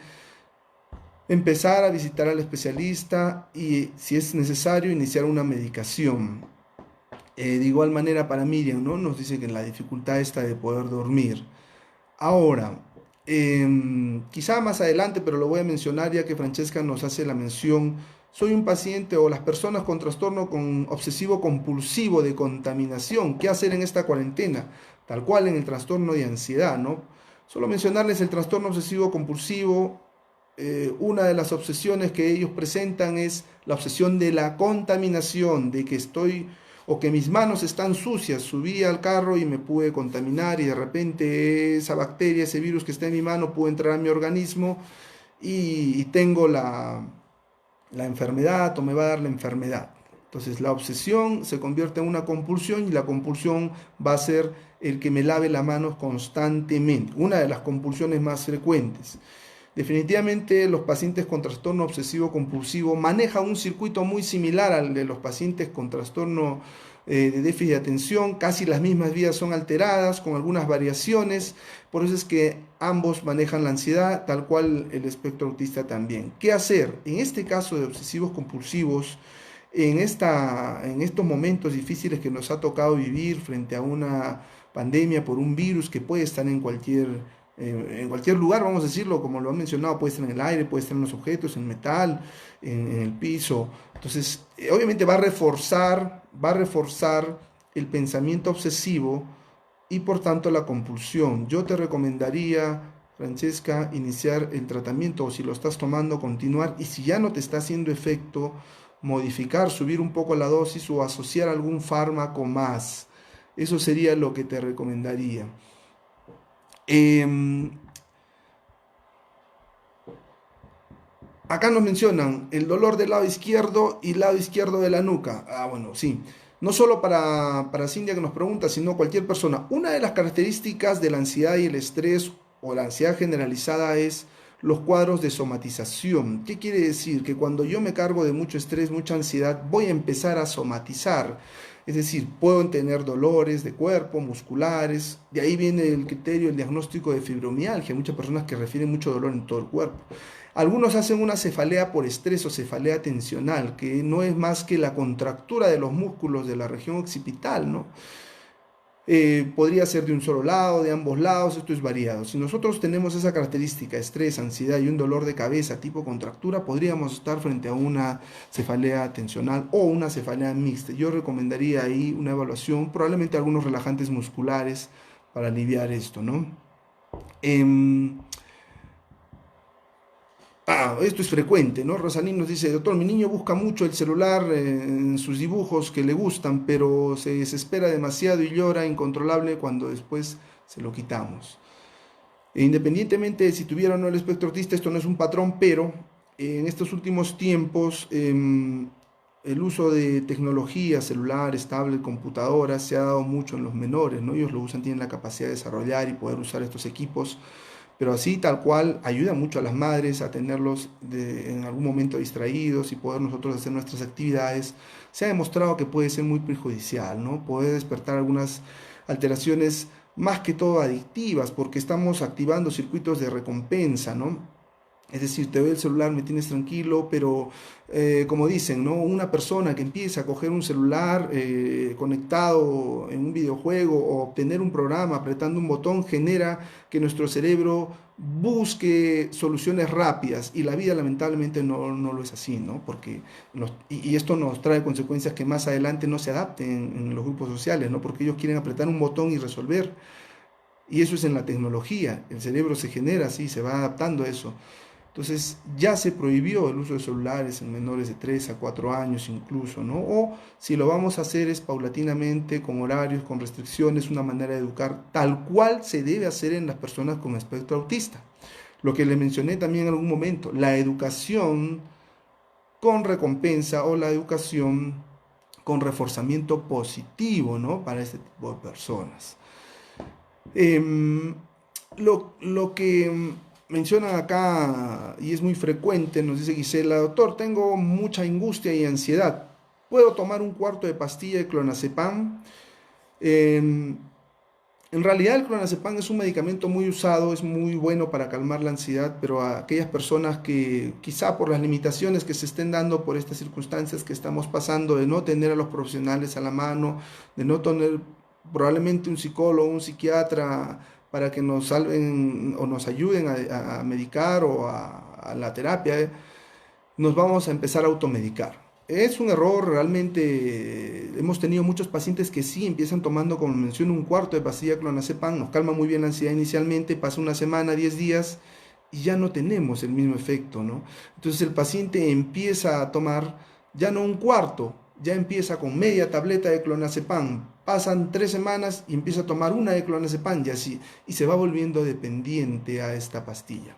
empezar a visitar al especialista y, si es necesario, iniciar una medicación. De igual manera para Miriam, ¿no? Nos dice que la dificultad está de poder dormir. Ahora, quizá más adelante, pero lo voy a mencionar ya que Francesca nos hace la mención. Soy un paciente o las personas con trastorno obsesivo compulsivo de contaminación. ¿Qué hacer en esta cuarentena? Tal cual en el trastorno de ansiedad, ¿no? Solo mencionarles el trastorno obsesivo compulsivo. Una de las obsesiones que ellos presentan es la obsesión de la contaminación, de que estoy o que mis manos están sucias, subí al carro y me pude contaminar y de repente esa bacteria, ese virus que está en mi mano puede entrar a mi organismo y tengo la enfermedad o me va a dar la enfermedad. Entonces la obsesión se convierte en una compulsión y la compulsión va a ser el que me lave las manos constantemente, una de las compulsiones más frecuentes. Definitivamente los pacientes con trastorno obsesivo compulsivo manejan un circuito muy similar al de los pacientes con trastorno de déficit de atención, casi las mismas vías son alteradas con algunas variaciones, por eso es que ambos manejan la ansiedad, tal cual el espectro autista también. ¿Qué hacer? En este caso de obsesivos compulsivos, en estos momentos difíciles que nos ha tocado vivir frente a una pandemia por un virus que puede estar en cualquier lugar, vamos a decirlo, como lo han mencionado, puede estar en el aire, puede estar en los objetos, en metal, en el piso. Entonces, obviamente va a reforzar el pensamiento obsesivo y por tanto la compulsión. Yo te recomendaría, Francesca, iniciar el tratamiento o si lo estás tomando, continuar y si ya no te está haciendo efecto, modificar, subir un poco la dosis o asociar algún fármaco más. Eso sería lo que te recomendaría. Eh, Acá nos mencionan el dolor del lado izquierdo y lado izquierdo de la nuca. Ah, bueno, sí. No solo para Cintia que nos pregunta, sino cualquier persona. Una de las características de la ansiedad y el estrés o la ansiedad generalizada es los cuadros de somatización. ¿Qué quiere decir? Que cuando yo me cargo de mucho estrés, mucha ansiedad, voy a empezar a somatizar. Es decir, puedo tener dolores de cuerpo, musculares. De ahí viene el criterio, el diagnóstico de fibromialgia. Muchas personas que refieren mucho dolor en todo el cuerpo. Algunos hacen una cefalea por estrés o cefalea tensional, que no es más que la contractura de los músculos de la región occipital, ¿no? Podría ser de un solo lado, de ambos lados, esto es variado. Si nosotros tenemos esa característica, estrés, ansiedad y un dolor de cabeza tipo contractura, podríamos estar frente a una cefalea tensional o una cefalea mixta. Yo recomendaría ahí una evaluación, probablemente algunos relajantes musculares para aliviar esto, ¿no? Eh, Esto es frecuente, ¿no? Rosalín nos dice, doctor, mi niño busca mucho el celular en sus dibujos que le gustan, pero se desespera demasiado y llora incontrolable cuando después se lo quitamos. E independientemente de si tuviera o no el espectro autista, esto no es un patrón, pero en estos últimos tiempos el uso de tecnología, celulares, tablets, computadoras, se ha dado mucho en los menores, ¿no? Ellos lo usan, tienen la capacidad de desarrollar y poder usar estos equipos pero así tal cual ayuda mucho a las madres a tenerlos en algún momento distraídos y poder nosotros hacer nuestras actividades. Se ha demostrado que puede ser muy perjudicial, ¿no? Puede despertar algunas alteraciones más que todo adictivas porque estamos activando circuitos de recompensa, ¿no? Es decir, te doy el celular, me tienes tranquilo, pero como dicen, ¿no? Una persona que empieza a coger un celular conectado en un videojuego o obtener un programa apretando un botón genera que nuestro cerebro busque soluciones rápidas y la vida lamentablemente no lo es así, ¿no? Porque y esto nos trae consecuencias que más adelante no se adapten en los grupos sociales, ¿no? Porque ellos quieren apretar un botón y resolver. Y eso es en la tecnología, el cerebro se genera así, se va adaptando a eso. Entonces ya se prohibió el uso de celulares en menores de 3 a 4 años incluso, ¿no? O si lo vamos a hacer es paulatinamente, con horarios, con restricciones, una manera de educar tal cual se debe hacer en las personas con espectro autista. Lo que le mencioné también en algún momento, la educación con recompensa o la educación con reforzamiento positivo, ¿no? Para este tipo de personas. Em, lo que mencionan acá, y es muy frecuente, nos dice Gisela, doctor, tengo mucha angustia y ansiedad. ¿Puedo tomar un cuarto de pastilla de clonazepam? Em, En realidad el clonazepam es un medicamento muy usado, es muy bueno para calmar la ansiedad, pero a aquellas personas que quizá por las limitaciones que se estén dando por estas circunstancias que estamos pasando, de no tener a los profesionales a la mano, de no tener probablemente un psicólogo, un psiquiatra para que nos salven o nos ayuden a medicar o a la terapia, nos vamos a empezar a automedicar. Es un error, realmente hemos tenido muchos pacientes que sí empiezan tomando, como menciono, un cuarto de pastilla clonazepam, nos calma muy bien la ansiedad inicialmente, pasa una semana, 10 días y ya no tenemos el mismo efecto, ¿no? Entonces el paciente empieza a tomar ya no un cuarto, ya empieza con media tableta de clonazepam, pasan 3 semanas y empieza a tomar una de clonazepam y así, y se va volviendo dependiente a esta pastilla.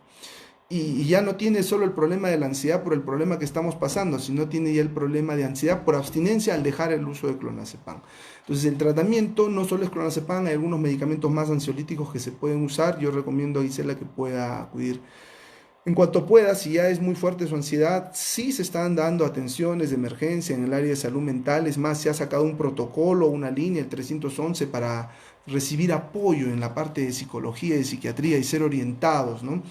Y ya no tiene solo el problema de la ansiedad por el problema que estamos pasando, sino tiene ya el problema de ansiedad por abstinencia al dejar el uso de clonazepam. Entonces el tratamiento no solo es clonazepam, hay algunos medicamentos más ansiolíticos que se pueden usar. Yo recomiendo a Gisela que pueda acudir en cuanto pueda, si ya es muy fuerte su ansiedad. Sí se están dando atenciones de emergencia en el área de salud mental. Es más, se ha sacado un protocolo, una línea, el 311, para recibir apoyo en la parte de psicología y de psiquiatría y ser orientados, ¿no?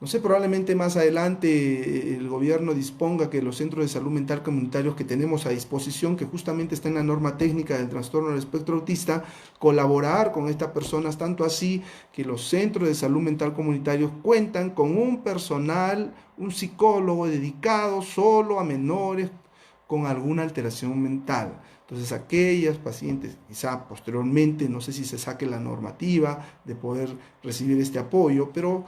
No sé, probablemente más adelante el gobierno disponga que los centros de salud mental comunitarios que tenemos a disposición, que justamente está en la norma técnica del trastorno del espectro autista, colaborar con estas personas, tanto así que los centros de salud mental comunitarios cuentan con un personal, un psicólogo dedicado solo a menores con alguna alteración mental. Entonces, aquellas pacientes, quizá posteriormente, no sé si se saque la normativa de poder recibir este apoyo, pero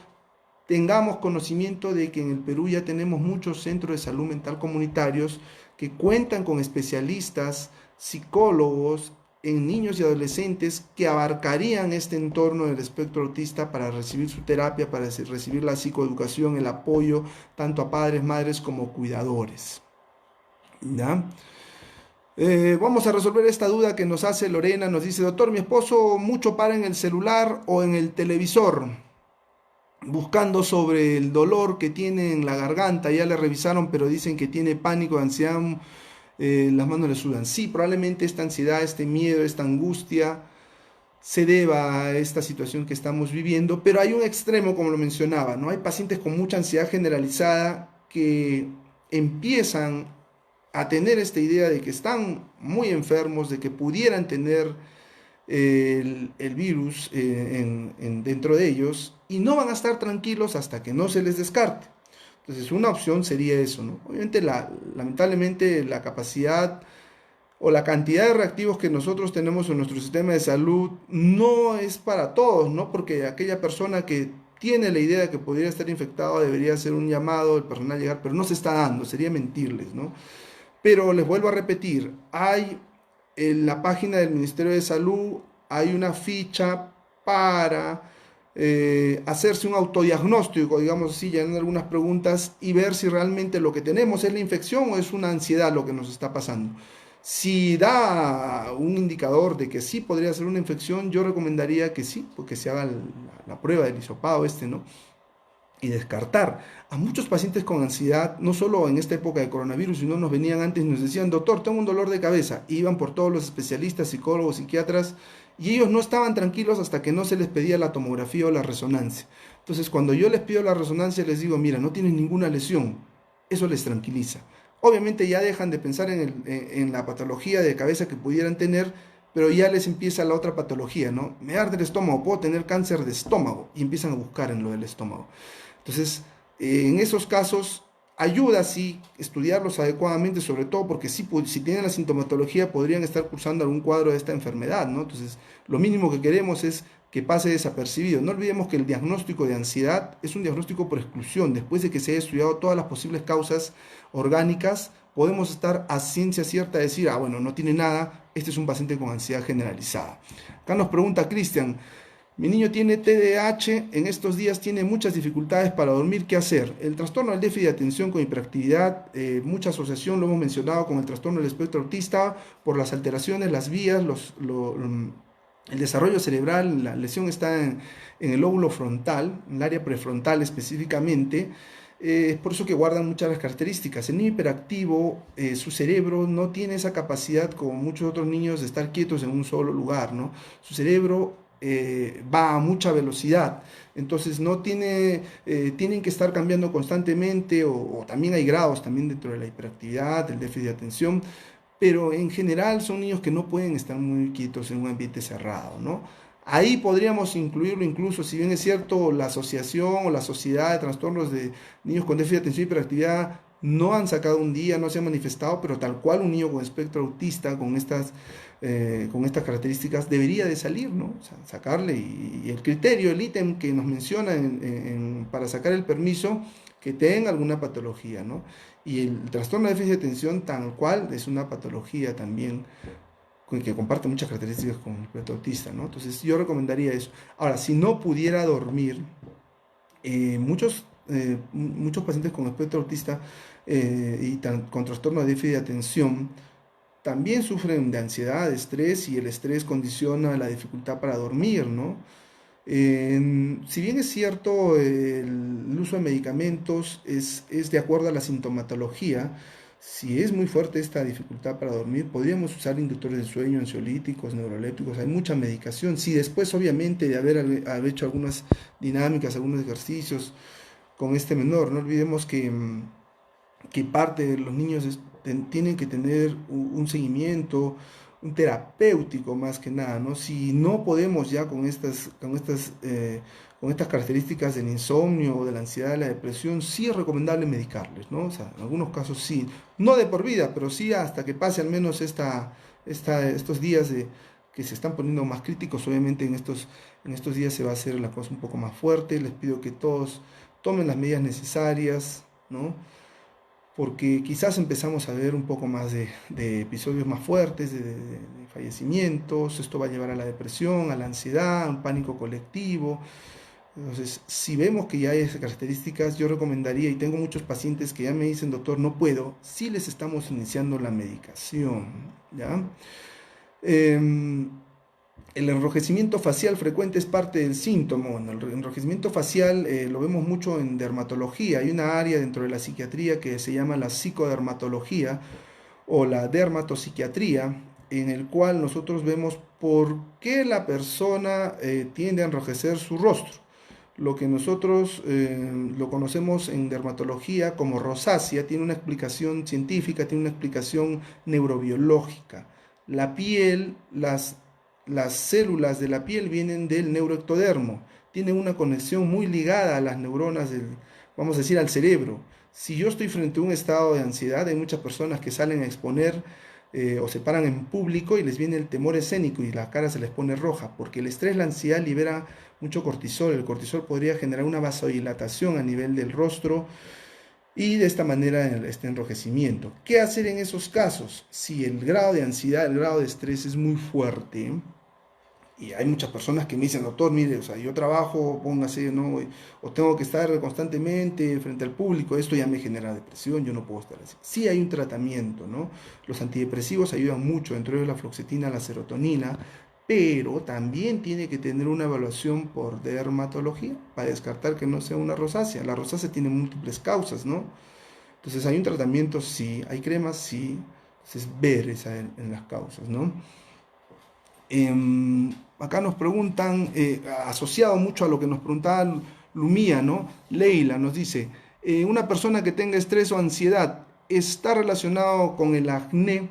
tengamos conocimiento de que en el Perú ya tenemos muchos centros de salud mental comunitarios que cuentan con especialistas, psicólogos en niños y adolescentes que abarcarían este entorno del espectro autista para recibir su terapia, para recibir la psicoeducación, el apoyo tanto a padres, madres como cuidadores. ¿Ya? Vamos a resolver esta duda que nos hace Lorena. Nos dice: doctor, mi esposo mucho para en el celular o en el televisor, buscando sobre el dolor que tiene en la garganta. Ya le revisaron, pero dicen que tiene pánico, ansiedad, las manos le sudan. Sí, probablemente esta ansiedad, este miedo, esta angustia se deba a esta situación que estamos viviendo, pero hay un extremo, como lo mencionaba, ¿no? Hay pacientes con mucha ansiedad generalizada que empiezan a tener esta idea de que están muy enfermos, de que pudieran tener el virus dentro de ellos, y no van a estar tranquilos hasta que no se les descarte. Entonces una opción sería eso, ¿no? Obviamente lamentablemente la capacidad o la cantidad de reactivos que nosotros tenemos en nuestro sistema de salud no es para todos, ¿no? Porque aquella persona que tiene la idea de que podría estar infectado debería hacer un llamado, el personal llegar, pero no se está dando, sería mentirles, ¿no? Pero les vuelvo a repetir, hay en la página del Ministerio de Salud, hay una ficha para hacerse un autodiagnóstico, digamos así, llenando algunas preguntas y ver si realmente lo que tenemos es la infección o es una ansiedad lo que nos está pasando. Si da un indicador de que sí podría ser una infección, yo recomendaría que sí, porque se haga la prueba del hisopado ¿no? Y descartar. A muchos pacientes con ansiedad, no solo en esta época de coronavirus, sino nos venían antes y nos decían: doctor, tengo un dolor de cabeza. Iban por todos los especialistas, psicólogos, psiquiatras, y ellos no estaban tranquilos hasta que no se les pedía la tomografía o la resonancia. Entonces, cuando yo les pido la resonancia, les digo: mira, no tienen ninguna lesión. Eso les tranquiliza. Obviamente ya dejan de pensar en la patología de cabeza que pudieran tener, pero ya les empieza la otra patología, ¿no? Me arde el estómago, puedo tener cáncer de estómago, y empiezan a buscar en lo del estómago. Entonces, en esos casos, ayuda sí estudiarlos adecuadamente, sobre todo porque sí, si tienen la sintomatología podrían estar cursando algún cuadro de esta enfermedad, ¿no? Entonces, lo mínimo que queremos es que pase desapercibido. No olvidemos que el diagnóstico de ansiedad es un diagnóstico por exclusión. Después de que se haya estudiado todas las posibles causas orgánicas, podemos estar a ciencia cierta de decir: ah, bueno, no tiene nada, este es un paciente con ansiedad generalizada. Acá nos pregunta Cristian: mi niño tiene TDAH, en estos días tiene muchas dificultades para dormir, ¿qué hacer? El trastorno del déficit de atención con hiperactividad, mucha asociación, lo hemos mencionado, con el trastorno del espectro autista, por las alteraciones, las vías, el desarrollo cerebral. La lesión está en el lóbulo frontal, en el área prefrontal específicamente. Es por eso que guardan muchas las características. El niño hiperactivo, su cerebro no tiene esa capacidad como muchos otros niños de estar quietos en un solo lugar, ¿no? Su cerebro va a mucha velocidad. Entonces tienen que estar cambiando constantemente o también hay grados también dentro de la hiperactividad, del déficit de atención, pero en general son niños que no pueden estar muy quietos en un ambiente cerrado, ¿no? Ahí podríamos incluirlo incluso, si bien es cierto, la asociación o la sociedad de trastornos de niños con déficit de atención y hiperactividad no han sacado un día, no se han manifestado, pero tal cual un niño con espectro autista, con estas características, debería de salir, ¿no? O sea, sacarle y el criterio, el ítem que nos menciona para sacar el permiso, que tenga alguna patología, ¿no? Y el trastorno de déficit de atención tal cual es una patología también que comparte muchas características con el espectro autista, ¿no? Entonces yo recomendaría eso. Ahora, si no pudiera dormir, muchos pacientes con espectro autista con trastorno de déficit de atención también sufren de ansiedad, de estrés, y el estrés condiciona la dificultad para dormir, ¿no? Si bien es cierto, el uso de medicamentos es de acuerdo a la sintomatología. Si es muy fuerte esta dificultad para dormir, podríamos usar inductores de sueño, ansiolíticos, neurolépticos, hay mucha medicación. Si después, obviamente, de haber hecho algunas dinámicas, algunos ejercicios con este menor, no olvidemos que parte de los niños tienen que tener un seguimiento, un terapéutico más que nada, ¿no? Si no podemos ya con estas características del insomnio o de la ansiedad, de la depresión, sí es recomendable medicarles, ¿no? O sea, en algunos casos sí, no de por vida, pero sí hasta que pase al menos estos días que se están poniendo más críticos. Obviamente en estos días se va a hacer la cosa un poco más fuerte. Les pido que todos tomen las medidas necesarias, ¿no? Porque quizás empezamos a ver un poco más de episodios más fuertes, de fallecimientos. Esto va a llevar a la depresión, a la ansiedad, a un pánico colectivo. Entonces, si vemos que ya hay esas características, yo recomendaría, y tengo muchos pacientes que ya me dicen, doctor, no puedo, sí les estamos iniciando la medicación, ¿ya? Eh, el enrojecimiento facial frecuente es parte del síntoma. Bueno, el enrojecimiento facial lo vemos mucho en dermatología. Hay una área dentro de la psiquiatría que se llama la psicodermatología o la dermatopsiquiatría, en el cual nosotros vemos por qué la persona tiende a enrojecer su rostro. Lo que nosotros lo conocemos en dermatología como rosácea tiene una explicación científica, tiene una explicación neurobiológica. La piel, las células de la piel vienen del neuroectodermo, tienen una conexión muy ligada a las neuronas vamos a decir, al cerebro. Si yo estoy frente a un estado de ansiedad, hay muchas personas que salen a exponer o se paran en público y les viene el temor escénico y la cara se les pone roja, porque el estrés, la ansiedad libera mucho cortisol. El cortisol podría generar una vasodilatación a nivel del rostro y de esta manera este enrojecimiento. ¿Qué hacer en esos casos? Si el grado de ansiedad, el grado de estrés es muy fuerte, y hay muchas personas que me dicen, doctor, mire, o sea, yo trabajo, póngase, ¿no? O tengo que estar constantemente frente al público, esto ya me genera depresión, yo no puedo estar así. Sí hay un tratamiento, ¿no? Los antidepresivos ayudan mucho, entre ellos la fluoxetina, la serotonina, pero también tiene que tener una evaluación por dermatología para descartar que no sea una rosácea. La rosácea tiene múltiples causas, ¿no? Entonces hay un tratamiento, sí, hay cremas, sí. Entonces ver en las causas, ¿no? Acá nos preguntan, asociado mucho a lo que nos preguntaba Lumía, ¿no? Leila nos dice, una persona que tenga estrés o ansiedad, ¿está relacionado con el acné?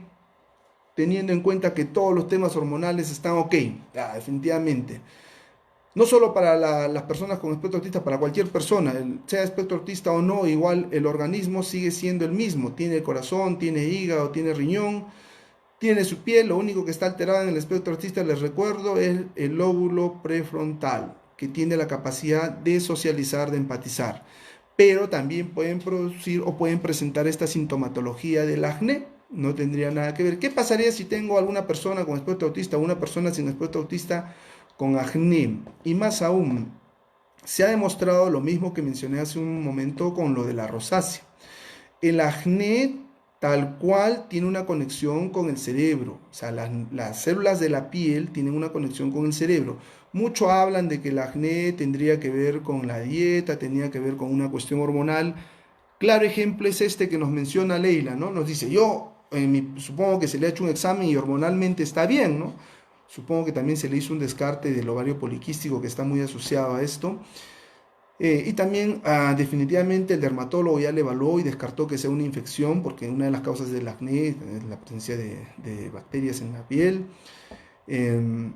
Teniendo en cuenta que todos los temas hormonales están ok. Definitivamente. No solo para las personas con espectro autista, para cualquier persona, sea espectro autista o no, igual el organismo sigue siendo el mismo. Tiene el corazón, tiene hígado, tiene riñón, tiene su piel. Lo único que está alterado en el espectro autista, les recuerdo, es el lóbulo prefrontal, que tiene la capacidad de socializar, de empatizar. Pero también pueden producir o pueden presentar esta sintomatología del acné. No tendría nada que ver. ¿Qué pasaría si tengo alguna persona con espectro autista o una persona sin espectro autista con acné? Y más aún, se ha demostrado lo mismo que mencioné hace un momento con lo de la rosácea. El acné tal cual tiene una conexión con el cerebro. O sea, las células de la piel tienen una conexión con el cerebro. Muchos hablan de que el acné tendría que ver con la dieta, tendría que ver con una cuestión hormonal. Claro ejemplo es este que nos menciona Leila, ¿no? Nos dice, supongo que se le ha hecho un examen y hormonalmente está bien, ¿no? Supongo que también se le hizo un descarte del ovario poliquístico que está muy asociado a esto. Y también definitivamente el dermatólogo ya le evaluó y descartó que sea una infección, porque una de las causas del acné es la presencia de bacterias en la piel. Em,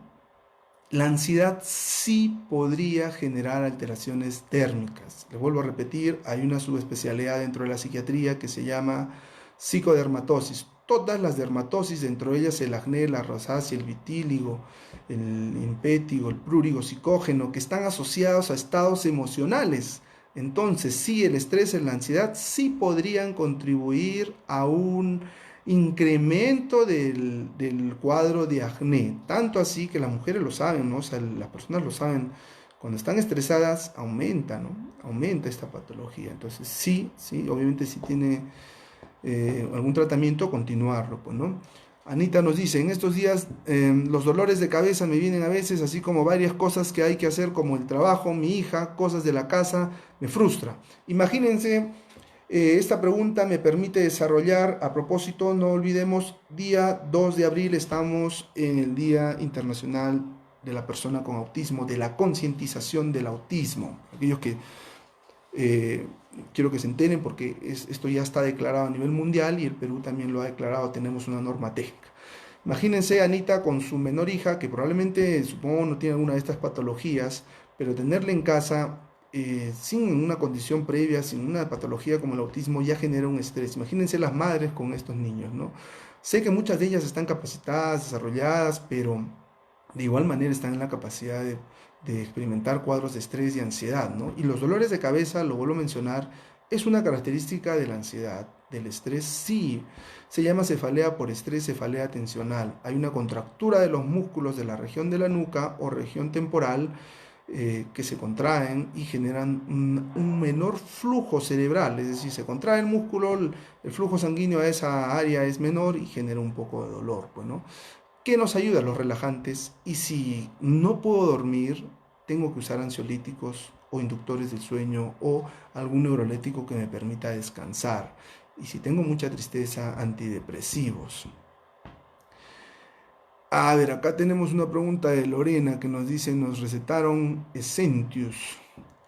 la ansiedad sí podría generar alteraciones térmicas. Le vuelvo a repetir, hay una subespecialidad dentro de la psiquiatría que se llama psicodermatosis. Todas las dermatosis, dentro de ellas el acné, la rosácea, el vitíligo, el impétigo, el prurigo, psicógeno, que están asociados a estados emocionales. Entonces, sí, el estrés y la ansiedad sí podrían contribuir a un incremento del cuadro de acné. Tanto así que las mujeres lo saben, ¿no? O sea, las personas lo saben. Cuando están estresadas, aumenta, ¿no? Aumenta esta patología. Entonces, sí, sí, obviamente si tiene algún tratamiento, continuarlo, pues, ¿no? Anita nos dice, en estos días los dolores de cabeza me vienen a veces, así como varias cosas que hay que hacer, como el trabajo, mi hija, cosas de la casa, me frustra. Imagínense, esta pregunta me permite desarrollar, a propósito, no olvidemos, día 2 de abril estamos en el Día Internacional de la Persona con Autismo, de la concientización del autismo. Aquellos que eh, quiero que se enteren porque esto ya está declarado a nivel mundial y el Perú también lo ha declarado, tenemos una norma técnica. Imagínense a Anita con su menor hija, que probablemente, supongo, no tiene alguna de estas patologías, pero tenerla en casa sin una condición previa, sin una patología como el autismo, ya genera un estrés. Imagínense las madres con estos niños, ¿no? Sé que muchas de ellas están capacitadas, desarrolladas, pero de igual manera están en la capacidad de experimentar cuadros de estrés y ansiedad, ¿no? Y los dolores de cabeza, lo vuelvo a mencionar, es una característica de la ansiedad, del estrés, sí. Se llama cefalea por estrés, cefalea tensional. Hay una contractura de los músculos de la región de la nuca o región temporal que se contraen y generan un menor flujo cerebral, es decir, se contrae el músculo, el flujo sanguíneo a esa área es menor y genera un poco de dolor, pues, ¿no? ¿Qué nos ayuda? Los relajantes. Y si no puedo dormir, tengo que usar ansiolíticos o inductores del sueño o algún neurolético que me permita descansar. Y si tengo mucha tristeza, antidepresivos. A ver, acá tenemos una pregunta de Lorena que nos dice, nos recetaron Essentius,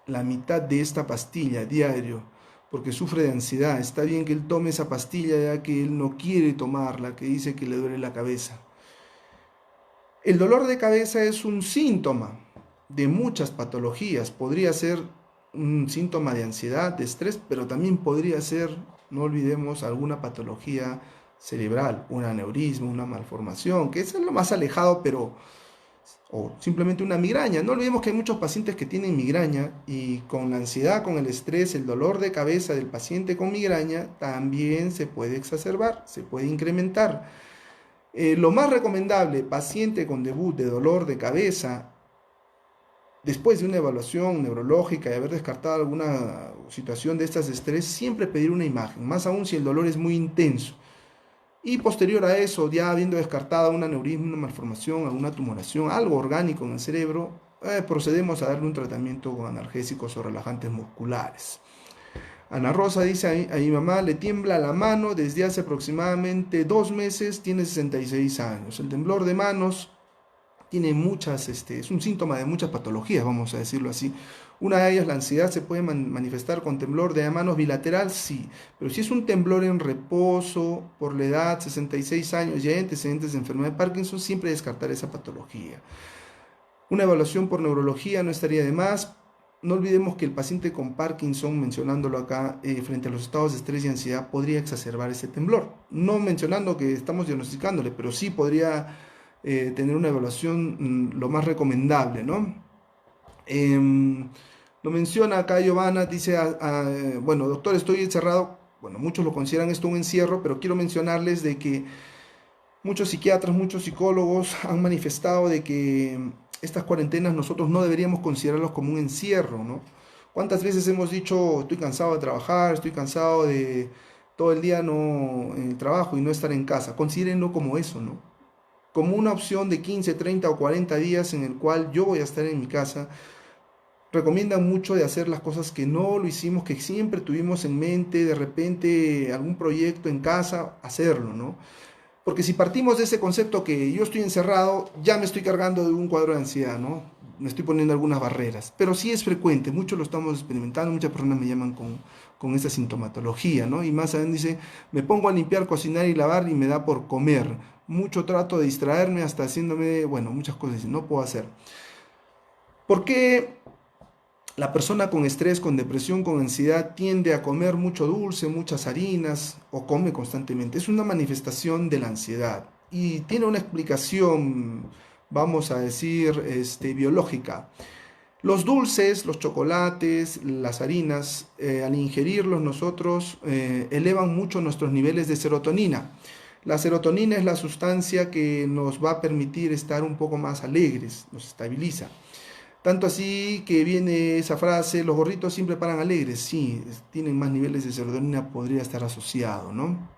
la mitad de esta pastilla diario, porque sufre de ansiedad. Está bien que él tome esa pastilla ya que él no quiere tomarla, que dice que le duele la cabeza. El dolor de cabeza es un síntoma de muchas patologías. Podría ser un síntoma de ansiedad, de estrés, pero también podría ser, no olvidemos, alguna patología cerebral, un aneurisma, una malformación, que es lo más alejado, pero o simplemente una migraña. No olvidemos que hay muchos pacientes que tienen migraña y con la ansiedad, con el estrés, el dolor de cabeza del paciente con migraña también se puede exacerbar, se puede incrementar. Lo más recomendable, paciente con debut de dolor de cabeza, después de una evaluación neurológica y haber descartado alguna situación de estas de estrés, siempre pedir una imagen, más aún si el dolor es muy intenso. Y posterior a eso, ya habiendo descartado un aneurisma, una malformación, alguna tumoración, algo orgánico en el cerebro, procedemos a darle un tratamiento con analgésicos o relajantes musculares. Ana Rosa dice, a mi mamá le tiembla la mano desde hace aproximadamente 2 meses, tiene 66 años. El temblor de manos tiene muchas, es un síntoma de muchas patologías, vamos a decirlo así. Una de ellas, la ansiedad, se puede manifestar con temblor de manos bilateral, sí, pero si es un temblor en reposo, por la edad, 66 años, ya hay antecedentes de enfermedad de Parkinson, siempre descartar esa patología. Una evaluación por neurología no estaría de más. No olvidemos que el paciente con Parkinson, mencionándolo acá, frente a los estados de estrés y ansiedad, podría exacerbar ese temblor. No mencionando que estamos diagnosticándole, pero sí podría tener una evaluación lo más recomendable, ¿no? Lo menciona acá Giovanna, dice, bueno, doctor, estoy encerrado. Bueno, muchos lo consideran esto un encierro, pero quiero mencionarles de que muchos psiquiatras, muchos psicólogos han manifestado de que estas cuarentenas nosotros no deberíamos considerarlos como un encierro, ¿no? ¿Cuántas veces hemos dicho, estoy cansado de trabajar, estoy cansado de todo el día no, en el trabajo y no estar en casa? Considérenlo como eso, ¿no? Como una opción de 15, 30 o 40 días en el cual yo voy a estar en mi casa. Recomiendan mucho de hacer las cosas que no lo hicimos, que siempre tuvimos en mente, de repente algún proyecto en casa, hacerlo, ¿no? Porque si partimos de ese concepto que yo estoy encerrado, ya me estoy cargando de un cuadro de ansiedad, ¿no? Me estoy poniendo algunas barreras. Pero sí es frecuente, muchos lo estamos experimentando, muchas personas me llaman con esa sintomatología, ¿no? Y más aún dice, me pongo a limpiar, cocinar y lavar y me da por comer. Mucho trato de distraerme hasta haciéndome, bueno, muchas cosas no puedo hacer. ¿Por qué la persona con estrés, con depresión, con ansiedad tiende a comer mucho dulce, muchas harinas o come constantemente? Es una manifestación de la ansiedad y tiene una explicación, vamos a decir, biológica. Los dulces, los chocolates, las harinas, al ingerirlos nosotros elevan mucho nuestros niveles de serotonina. La serotonina es la sustancia que nos va a permitir estar un poco más alegres, nos estabiliza. Tanto así que viene esa frase, los gorritos siempre paran alegres. Sí, tienen más niveles de serotonina, podría estar asociado, ¿no?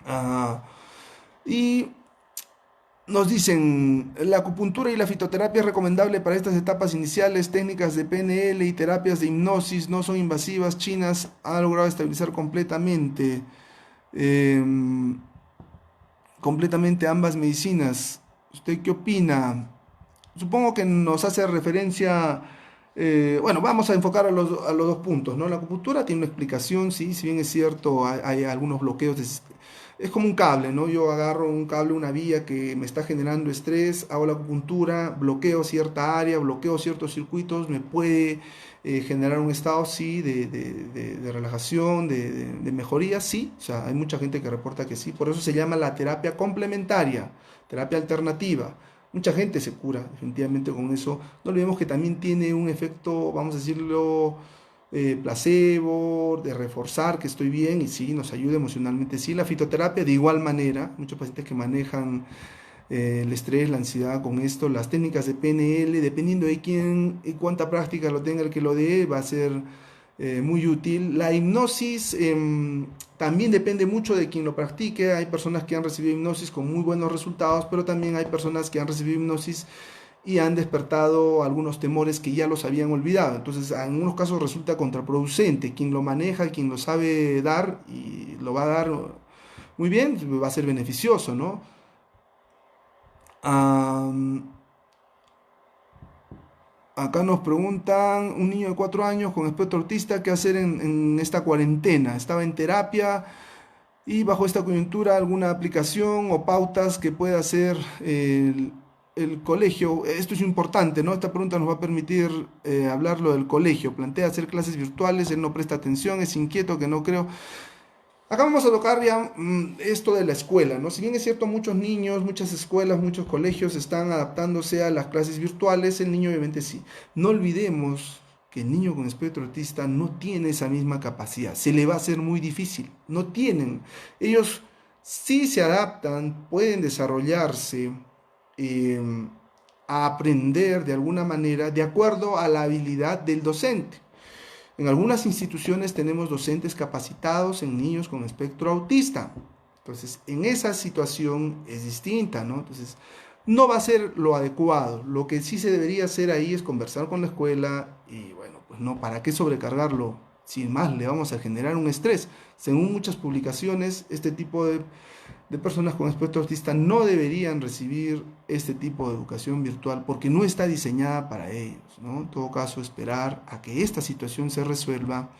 Ah, y nos dicen, la acupuntura y la fitoterapia es recomendable para estas etapas iniciales. Técnicas de PNL y terapias de hipnosis no son invasivas. Chinas ha logrado estabilizar em, completamente ambas medicinas. ¿Usted qué opina? Supongo que nos hace referencia, bueno, vamos a enfocar a los dos puntos, ¿no? La acupuntura tiene una explicación, sí, si bien es cierto, hay algunos bloqueos, es como un cable, ¿no? Yo agarro un cable, una vía que me está generando estrés, hago la acupuntura, bloqueo cierta área, bloqueo ciertos circuitos, me puede generar un estado, sí, de relajación, de mejoría, sí, o sea, hay mucha gente que reporta que sí, por eso se llama la terapia complementaria, terapia alternativa. Mucha gente se cura definitivamente con eso. No olvidemos que también tiene un efecto, vamos a decirlo, placebo, de reforzar que estoy bien y sí, nos ayuda emocionalmente. Sí, la fitoterapia de igual manera, muchos pacientes que manejan el estrés, la ansiedad con esto, las técnicas de PNL, dependiendo de quién y cuánta práctica lo tenga el que lo dé, va a ser muy útil. La hipnosis también depende mucho de quien lo practique. Hay personas que han recibido hipnosis con muy buenos resultados, pero también hay personas que han recibido hipnosis y han despertado algunos temores que ya los habían olvidado. Entonces, en algunos casos resulta contraproducente. Quien lo maneja, quien lo sabe dar y lo va a dar muy bien, va a ser beneficioso, ¿no? Am, Acá nos preguntan, un niño de 4 años con espectro autista, ¿qué hacer en esta cuarentena? Estaba en terapia y bajo esta coyuntura alguna aplicación o pautas que pueda hacer el colegio. Esto es importante, ¿no? Esta pregunta nos va a permitir hablarlo del colegio. Plantea hacer clases virtuales, él no presta atención, es inquieto, que no creo. Acá vamos a tocar ya esto de la escuela, ¿no? Si bien es cierto, muchos niños, muchas escuelas, muchos colegios están adaptándose a las clases virtuales, el niño obviamente sí. No olvidemos que el niño con espectro autista no tiene esa misma capacidad, se le va a hacer muy difícil, no tienen. Ellos sí se adaptan, pueden desarrollarse, eh, a aprender de alguna manera de acuerdo a la habilidad del docente. En algunas instituciones tenemos docentes capacitados en niños con espectro autista. Entonces, en esa situación es distinta, ¿no? Entonces, no va a ser lo adecuado. Lo que sí se debería hacer ahí es conversar con la escuela y, bueno, pues no, ¿para qué sobrecargarlo? Sin más, le vamos a generar un estrés. Según muchas publicaciones, este tipo de personas con espectro autista no deberían recibir este tipo de educación virtual porque no está diseñada para ellos, ¿no? En todo caso, esperar a que esta situación se resuelva.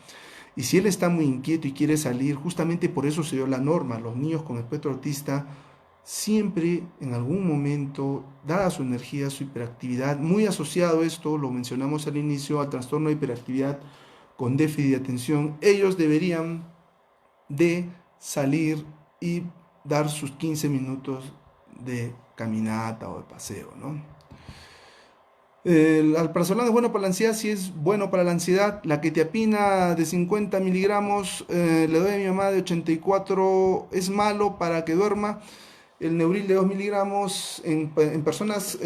Y si él está muy inquieto y quiere salir, justamente por eso se dio la norma. Los niños con espectro autista siempre, en algún momento, dada su energía, su hiperactividad, muy asociado esto, lo mencionamos al inicio, al trastorno de hiperactividad con déficit de atención, ellos deberían de salir y dar sus 15 minutos de caminata o de paseo, ¿no? El alprazolam es bueno para la ansiedad, sí es bueno para la ansiedad. La quetiapina de 50 miligramos le doy a mi mamá de 84, es malo para que duerma. El Neuril de 2 miligramos en personas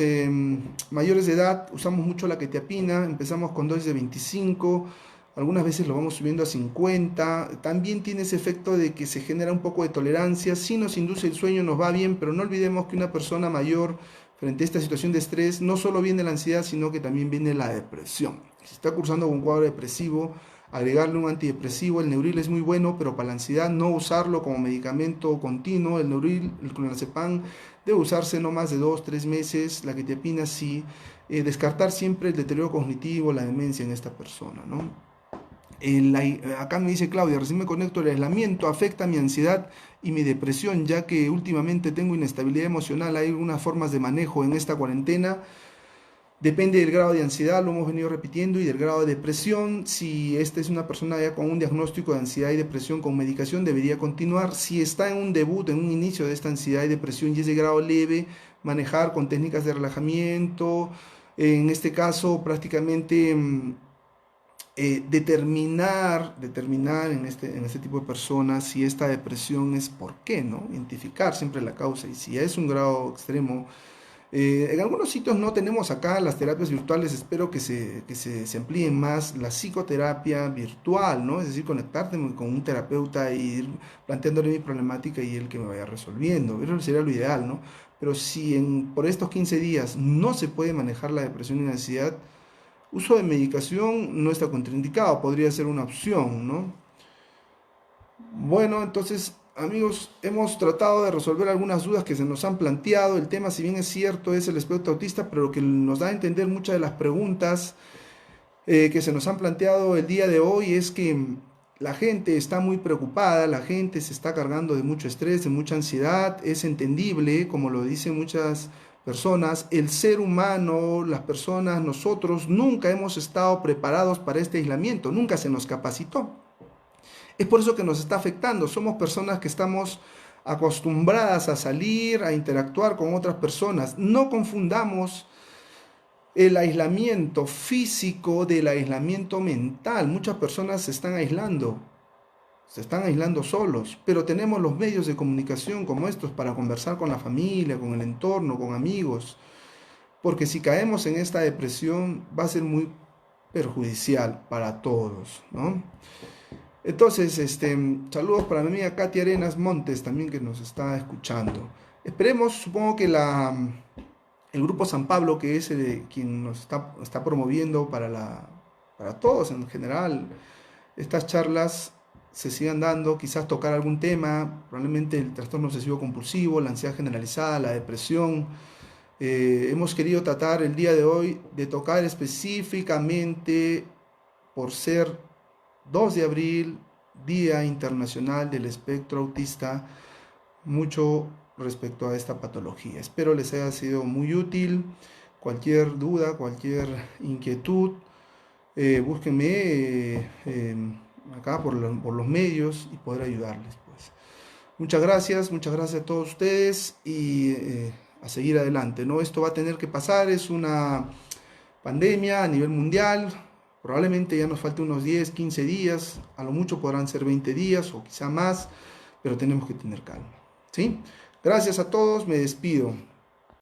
mayores de edad usamos mucho la quetiapina, empezamos con dosis de 25, algunas veces lo vamos subiendo a 50. También tiene ese efecto de que se genera un poco de tolerancia, si nos induce el sueño nos va bien, pero no olvidemos que una persona mayor frente a esta situación de estrés no solo viene la ansiedad, sino que también viene la depresión. Si está cursando con un cuadro depresivo, agregarle un antidepresivo. El Neuril es muy bueno, pero para la ansiedad no usarlo como medicamento continuo. El Neuril, el clonazepam, debe usarse no más de 2-3 meses. La quetiapina sí. Descartar siempre el deterioro cognitivo, la demencia en esta persona, ¿no? Acá me dice Claudia, recién me conecto, el aislamiento afecta mi ansiedad y mi depresión, ya que últimamente tengo inestabilidad emocional. Hay algunas formas de manejo en esta cuarentena. Depende del grado de ansiedad, lo hemos venido repitiendo, y del grado de depresión. Si esta es una persona ya con un diagnóstico de ansiedad y depresión con medicación, debería continuar. Si está en un debut, en un inicio de esta ansiedad y depresión y es de grado leve, manejar con técnicas de relajamiento. En este caso, prácticamente determinar en este tipo de personas si esta depresión es por qué, ¿no? Identificar siempre la causa, y si es un grado extremo. En algunos sitios no tenemos acá las terapias virtuales. Espero que se amplíen más la psicoterapia virtual, ¿no? Es decir, conectarte con un terapeuta e ir planteándole mi problemática y él que me vaya resolviendo. Eso sería lo ideal, ¿no? Pero si por estos 15 días no se puede manejar la depresión y la ansiedad, uso de medicación no está contraindicado, podría ser una opción, ¿no? Bueno, entonces, amigos, hemos tratado de resolver algunas dudas que se nos han planteado. El tema, si bien es cierto, es el espectro autista, pero lo que nos da a entender muchas de las preguntas que se nos han planteado el día de hoy es que la gente está muy preocupada, la gente se está cargando de mucho estrés, de mucha ansiedad. Es entendible, como lo dicen muchas personas. El ser humano, las personas, nosotros nunca hemos estado preparados para este aislamiento, nunca se nos capacitó. Es por eso que nos está afectando. Somos personas que estamos acostumbradas a salir, a interactuar con otras personas. No confundamos el aislamiento físico del aislamiento mental. Muchas personas se están aislando solos, pero tenemos los medios de comunicación como estos para conversar con la familia, con el entorno, con amigos. Porque si caemos en esta depresión va a ser muy perjudicial para todos, ¿no? Entonces, saludos para mi amiga Katia Arenas Montes, también, que nos está escuchando. Esperemos, supongo que el Grupo San Pablo, que es quien nos está promoviendo para todos en general, estas charlas se sigan dando, quizás tocar algún tema, probablemente el trastorno obsesivo compulsivo, la ansiedad generalizada, la depresión. Hemos querido tratar el día de hoy de tocar específicamente, por ser 2 de abril, Día Internacional del Espectro Autista, mucho respecto a esta patología. Espero les haya sido muy útil. Cualquier duda, cualquier inquietud, búsquenme acá por los medios y poder ayudarles, pues. Muchas gracias a todos ustedes, y a seguir adelante, ¿no? Esto va a tener que pasar, es una pandemia a nivel mundial. Probablemente ya nos falte unos 10, 15 días, a lo mucho podrán ser 20 días o quizá más, pero tenemos que tener calma, ¿sí? Gracias a todos, me despido.